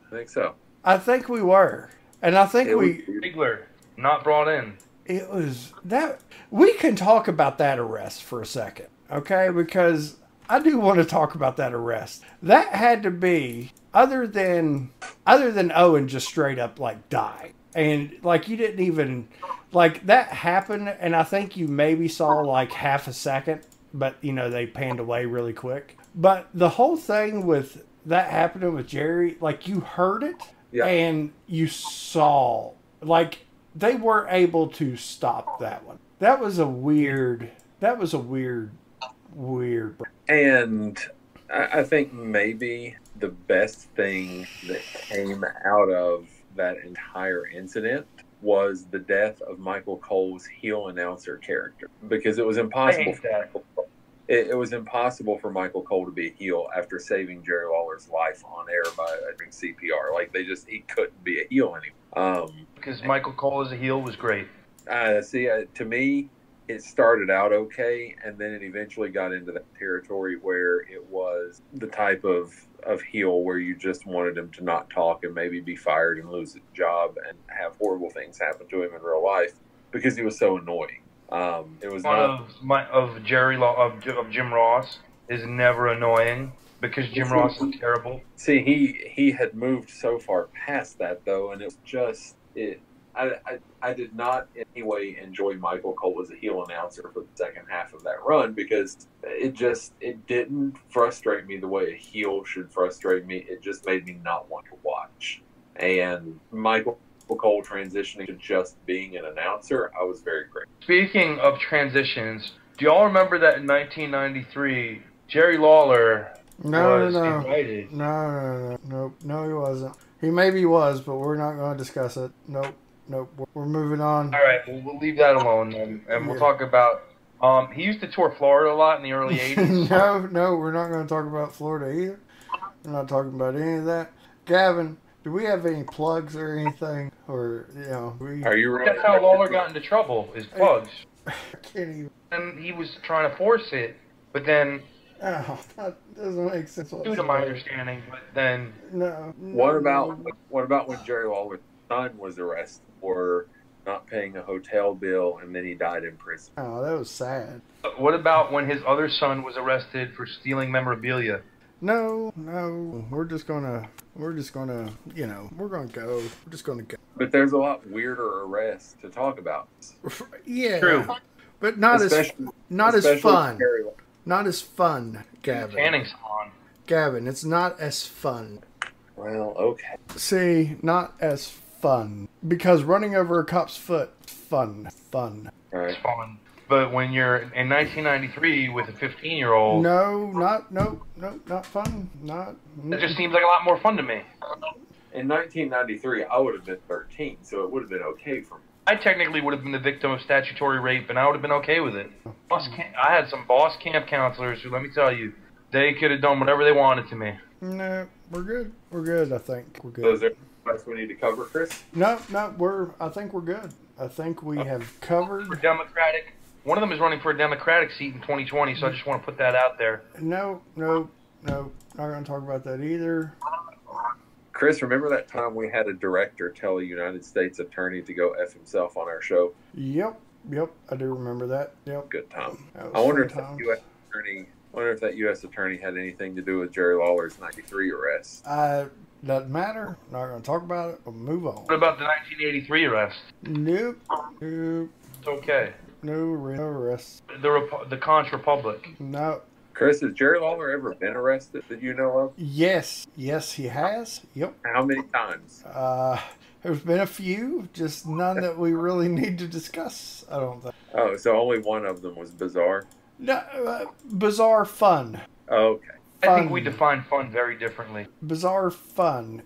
S1: I think we were. And I think
S2: Ziggler, not brought in.
S1: It was that... We can talk about that arrest for a second, okay? Because I do want to talk about that arrest. That had to be, other than Owen just straight up, like, die. And, like, you didn't even... Like, that happened, and I think you maybe saw, like, half a second. But, they panned away really quick. But the whole thing with that happening with Jerry, like, you heard it, and you saw... Like, they were able to stop that one. That was a weird...
S3: And I think maybe the best thing that came out of that entire incident was the death of Michael Cole's heel announcer character, because it was impossible. It was impossible for Michael Cole to be a heel after saving Jerry Lawler's life on air by doing CPR. Like he couldn't be a heel anymore.
S2: Because Michael Cole as a heel was great.
S3: To me, it started out okay, and then it eventually got into that territory where it was the type of heel where you just wanted him to not talk and maybe be fired and lose his job and have horrible things happen to him in real life because he was so annoying. It was
S2: of Jim Ross is never annoying. because Jim Ross is terrible.
S3: See, he had moved so far past that though, and it was just it. I did not in any way enjoy Michael Cole as a heel announcer for the second half of that run because it didn't frustrate me the way a heel should frustrate me. It just made me not want to watch. And Michael Cole transitioning to just being an announcer, I was very grateful.
S2: Speaking of transitions, do y'all remember that in 1993, Jerry Lawler was invited?
S1: No, he wasn't. He maybe was, but we're not going to discuss it. Nope. We're moving on.
S2: All right, well, we'll leave that alone then, and we'll talk about. He used to tour Florida a lot in the early '80s.
S1: No, we're not going to talk about Florida either. We're not talking about any of that. Gavin, do we have any plugs or anything? Or
S3: Are you really?
S2: That's how Lawler got into trouble. Is plugs.
S1: I can't even.
S2: And he was trying to force it, but then.
S1: Oh, that doesn't make sense.
S2: Due to my understanding, but then.
S1: No.
S3: What about when Jerry Lawler's son was arrested for not paying a hotel bill and then he died in prison?
S1: Oh, that was sad.
S2: What about when his other son was arrested for stealing memorabilia?
S1: No, we're just gonna, we're gonna go. We're just gonna go.
S3: But there's a lot weirder arrests to talk about.
S1: Yeah,
S2: true,
S1: but not as fun. Not as fun, Gavin.
S2: Tanning salon.
S1: Gavin, it's not as fun.
S3: Well, okay.
S1: See, not as fun because running over a cop's foot, fun.
S3: All right.
S2: It's fun. But when you're in 1993 with a 15-year-old...
S1: not fun.
S2: It just seems like a lot more fun to me.
S3: In 1993, I would have been 13, so it would have been okay for me.
S2: I technically would have been the victim of statutory rape, and I would have been okay with it. I had some boss camp counselors who, let me tell you, they could have done whatever they wanted to me.
S1: No, we're good. We're good, I think. We're good.
S3: So is there anything else we need to cover, Chris?
S1: No, I think we're good. I think we have covered...
S2: For Democratic... One of them is running for a Democratic seat in 2020, so I just want to put that out there.
S1: No. Not going to talk about that either.
S3: Chris, remember that time we had a director tell a United States attorney to go F himself on our show?
S1: Yep, I do remember that. Yep.
S3: Good time. I wonder if that U.S. attorney had anything to do with Jerry Lawler's 93 arrest.
S1: Doesn't matter. Not going to talk about it. We'll move on.
S2: What about the 1983 arrest?
S1: Nope.
S2: It's okay.
S1: No arrest.
S2: The Conch Republic.
S1: No.
S3: Chris, has Jerry Lawler ever been arrested that you know of?
S1: Yes, he has. Yep.
S3: How many times?
S1: There's been a few, just none that we really need to discuss, I don't think.
S3: Oh, so only one of them was bizarre?
S1: No, bizarre fun.
S3: Oh, okay.
S2: I think we define fun very differently.
S1: Bizarre fun,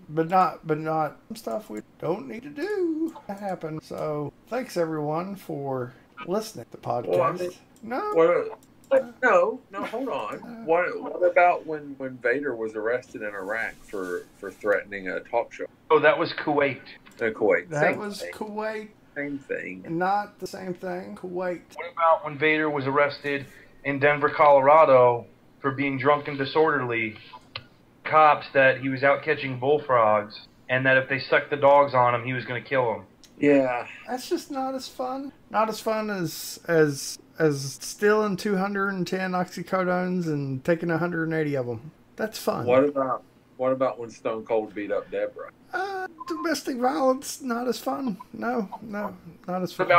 S1: but not stuff we don't need to do to happen. So, thanks everyone for listening to the podcast.
S3: No, hold on. What about when Vader was arrested in Iraq for threatening a talk show?
S2: Oh, that was Kuwait.
S3: Kuwait.
S1: That was Kuwait.
S3: Same thing.
S1: Not the same thing. Kuwait.
S2: What about when Vader was arrested in Denver, Colorado for being drunk and disorderly? Cops that he was out catching bullfrogs and that if they sucked the dogs on him, he was going to kill them.
S3: Yeah.
S1: That's just not as fun. Not as fun as stealing 210 oxycodones and taking 180 of them. That's fun.
S3: What about when Stone Cold beat up Deborah?
S1: Domestic violence, not as fun. No, not as fun.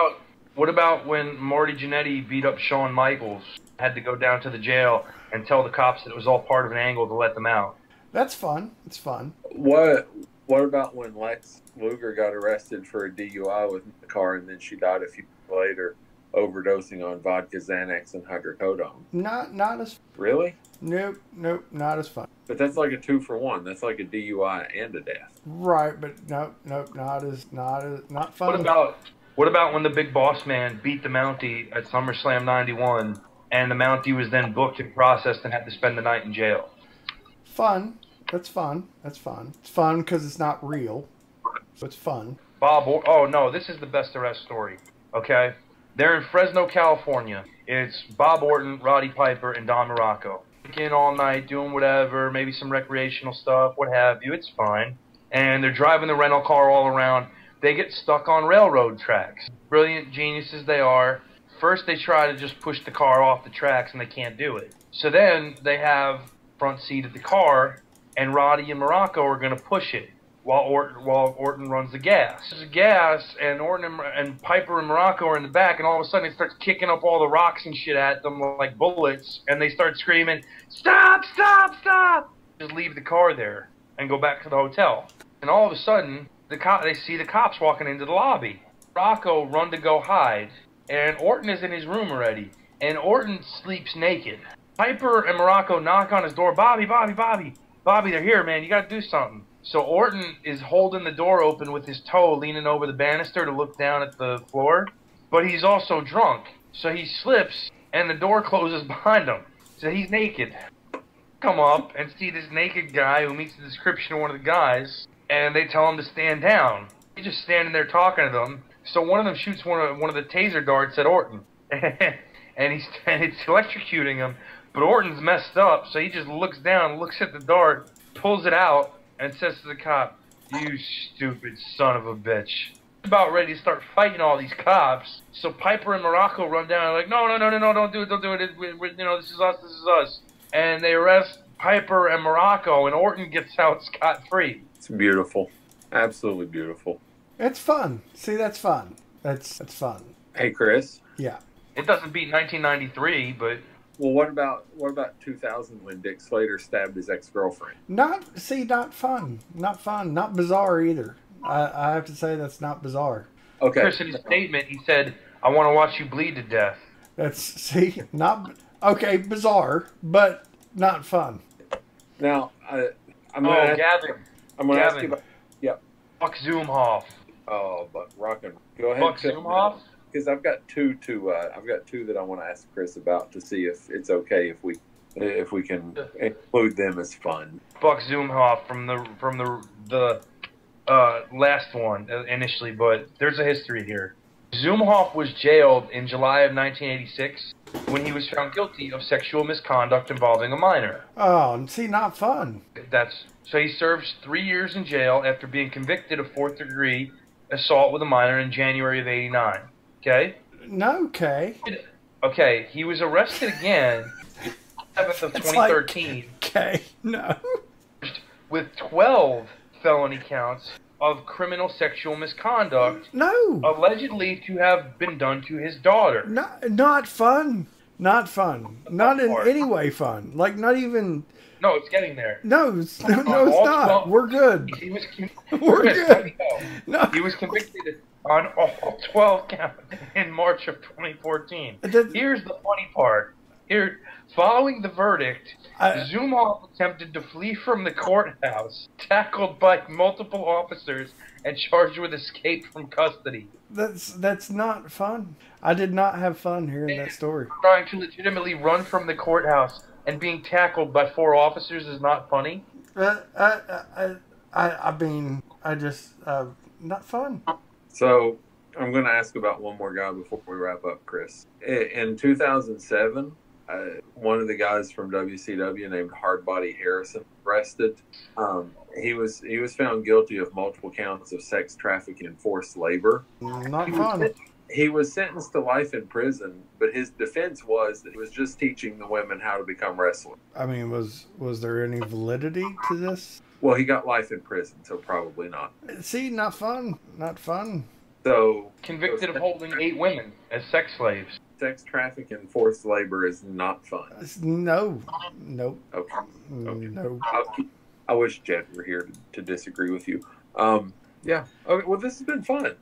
S2: What about when Marty Jannetty beat up Shawn Michaels? Had to go down to the jail and tell the cops that it was all part of an angle to let them out.
S1: That's fun. It's fun.
S3: What about when Lex Luger got arrested for a DUI with the car and then she died a few days later, overdosing on vodka, Xanax, and hydrocodone?
S1: Not as...
S3: Really?
S1: Nope, not as fun.
S3: But that's like a 2-for-1. That's like a DUI and a death.
S1: Right, but nope, not fun.
S2: What about when the Big Boss Man beat the Mountie at SummerSlam 91 and the Mountie was then booked and processed and had to spend the night in jail?
S1: Fun. That's fun. It's fun because it's not real. So it's fun.
S2: Oh, no, this is the best arrest story. Okay? They're in Fresno, California. It's Bob Orton, Roddy Piper, and Don Morocco. Drinking all night, doing whatever, maybe some recreational stuff, what have you. It's fine. And they're driving the rental car all around. They get stuck on railroad tracks. Brilliant geniuses they are. First, they try to just push the car off the tracks, and they can't do it. So then they have front seat of the car, and Roddy and Morocco are going to push it while Orton runs the gas. There's gas, and Orton and Piper and Morocco are in the back, and all of a sudden it starts kicking up all the rocks and shit at them like bullets, and they start screaming, "Stop! Stop! Stop!" Just leave the car there and go back to the hotel. And all of a sudden, they see the cops walking into the lobby. Morocco run to go hide, and Orton is in his room already, and Orton sleeps naked. Piper and Morocco knock on his door. Bobby, they're here, man. You got to do something. So Orton is holding the door open with his toe leaning over the banister to look down at the floor, but he's also drunk. So he slips, and the door closes behind him. So he's naked. Come up and see this naked guy who meets the description of one of the guys, and they tell him to stand down. He's just standing there talking to them. So one of them shoots one of the taser darts at Orton, and it's electrocuting him. But Orton's messed up, so he just looks down, looks at the dart, pulls it out, and says to the cop, "You stupid son of a bitch." About ready to start fighting all these cops. So Piper and Morocco run down and like, no, don't do it. This is us. And they arrest Piper and Morocco, and Orton gets out scot-free.
S3: It's beautiful. Absolutely beautiful.
S1: It's fun. See, that's fun. That's fun.
S3: Hey, Chris.
S1: Yeah.
S2: It doesn't beat 1993, but...
S3: Well, what about 2000 when Dick Slater stabbed his ex-girlfriend?
S1: Not fun. Not fun. Not bizarre either. I have to say that's not bizarre.
S3: Okay.
S2: Chris, in his statement, he said, "I want to watch you bleed to death."
S1: Not... Okay, bizarre, but not fun.
S3: Now, I'm
S2: going
S3: going
S2: to Gavin.
S3: I'm going to ask you about... Yeah.
S2: Buck Zumhoff.
S3: Oh, but rockin'. Go ahead.
S2: Buck Zumhoff?
S3: Because I've got two that I want to ask Chris about to see if it's okay if we can include them as fun.
S2: Buck Zumhoff from the last one initially, but there's a history here. Zumhoff was jailed in July of 1986 when he was found guilty of sexual misconduct involving a minor.
S1: Oh, see, not fun.
S2: So he serves 3 years in jail after being convicted of fourth-degree assault with a minor in January of '89. Okay?
S1: No, okay.
S2: Okay, he was arrested again 7th of 2013.
S1: Okay, no.
S2: With 12 felony counts of criminal sexual misconduct.
S1: No.
S2: Allegedly to have been done to his daughter.
S1: Not fun. Not fun. Not in any way fun. Like, not even...
S2: No, it's getting there.
S1: No, it's not. 12, we're good. We're good. No.
S2: He was convicted on all 12 counts in March of 2014. Here's the funny part. Following the verdict, Zumhoff attempted to flee from the courthouse, tackled by multiple officers, and charged with escape from custody.
S1: That's not fun. I did not have fun hearing that story.
S2: Trying to legitimately run from the courthouse and being tackled by 4 officers is not funny?
S1: I mean, not fun.
S3: So, I'm going to ask about one more guy before we wrap up, Chris. In 2007, one of the guys from WCW named Hardbody Harrison arrested. He was found guilty of multiple counts of sex trafficking and forced labor.
S1: Not fun.
S3: He was sentenced to life in prison, but his defense was that he was just teaching the women how to become wrestlers.
S1: I mean, was there any validity to this?
S3: Well, he got life in prison, so probably not.
S1: See, not fun. Not fun.
S3: So
S2: convicted of holding 8 women as sex slaves.
S3: Sex trafficking and forced labor is not fun.
S1: No. Nope.
S3: Okay.
S1: No.
S3: I wish Jed were here to disagree with you. Yeah. Okay. Well, this has been fun.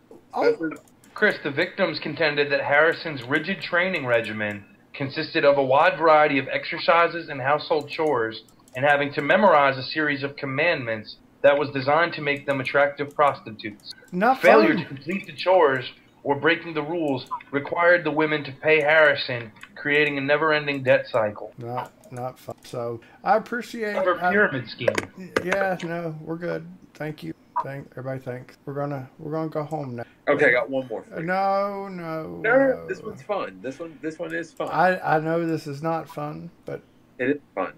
S2: Chris, the victims contended that Harrison's rigid training regimen consisted of a wide variety of exercises and household chores, and having to memorize a series of commandments that was designed to make them attractive prostitutes. Failure to complete the chores or breaking the rules required the women to pay Harrison, creating a never-ending debt cycle.
S1: Not fun. So I appreciate
S2: a pyramid scheme.
S1: Yeah, no, we're good. Thank you. Everybody, thanks. We're gonna go home now.
S3: Okay, I got one more for you.
S1: No.
S3: This one's fun. This one is fun.
S1: I know this is not fun, but
S3: it is fun.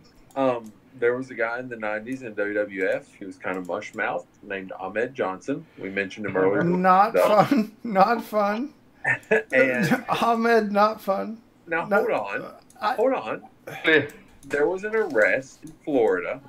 S3: There was a guy in the 90s in WWF. He was kind of mush-mouthed, named Ahmed Johnson. We mentioned him earlier.
S1: Not fun. Not fun.
S3: And
S1: Ahmed, not fun.
S3: Now, hold on. There was an arrest in Florida.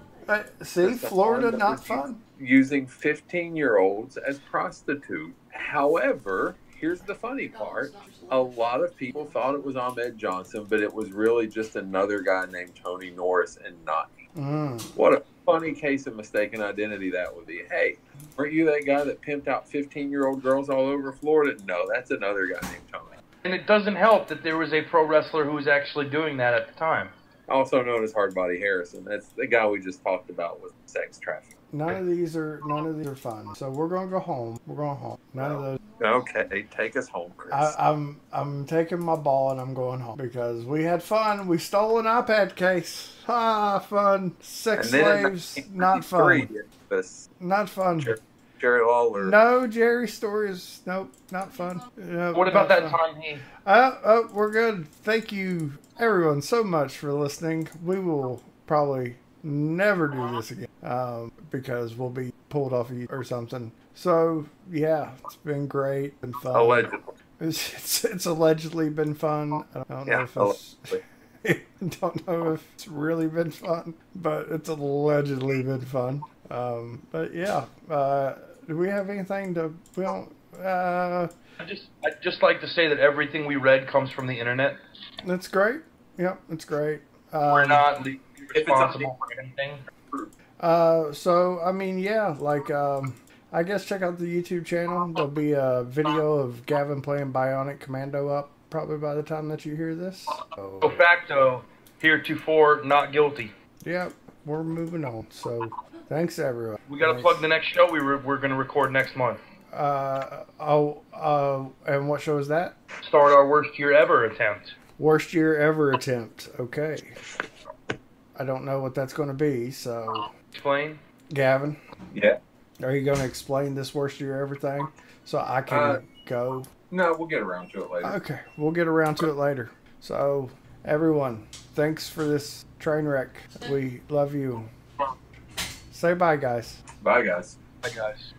S1: See, Florida, not fun.
S3: Using 15-year-olds as prostitutes. However, here's the funny part. A lot of people thought it was Ahmed Johnson, but it was really just another guy named Tony Norris and not him. What a funny case of mistaken identity that would be. Hey, weren't you that guy that pimped out 15-year-old girls all over Florida? No, that's another guy named Tony.
S2: And it doesn't help that there was a pro wrestler who was actually doing that at the time.
S3: Also known as Hardbody Harrison. That's the guy we just talked about with sex trafficking.
S1: None of these are fun. So we're gonna go home. We're going home. None of those.
S3: Okay, take us home, Chris.
S1: I'm taking my ball and I'm going home because we had fun. We stole an iPad case. Fun. Sex slaves, not fun. Not fun.
S3: Jerry Lawler.
S1: No, Jerry stories. Nope, not fun. Nope,
S2: what about that time he?
S1: We're good. Thank you, everyone, so much for listening. We will probably never do this again because we'll be pulled off of you or something. So yeah, it's been great and fun.
S3: Allegedly.
S1: It's allegedly been fun. I don't know if it's. I don't know if it's really been fun, but it's allegedly been fun. But yeah, do we have anything to? We don't.
S2: I'd just like to say that everything we read comes from the internet.
S1: That's great. Yep, it's great.
S2: We're not responsible for anything.
S1: So I mean, yeah, like I guess check out the YouTube channel. There'll be a video of Gavin playing Bionic Commando up probably by the time that you hear this. So,
S2: de facto, heretofore not guilty.
S1: Yeah, we're moving on. So thanks everyone.
S2: We got to plug the next show we're going to record next month.
S1: And what show is that?
S2: Start our worst year ever attempt.
S1: Worst year ever attempt. Okay. I don't know what that's going to be, so.
S2: Explain.
S1: Gavin?
S3: Yeah.
S1: Are you going to explain this worst year ever thing so I can go?
S3: No, we'll get around to it later.
S1: Okay, we'll get around to it later. So, everyone, thanks for this train wreck. We love you. Say bye, guys.
S3: Bye, guys.
S2: Bye, guys.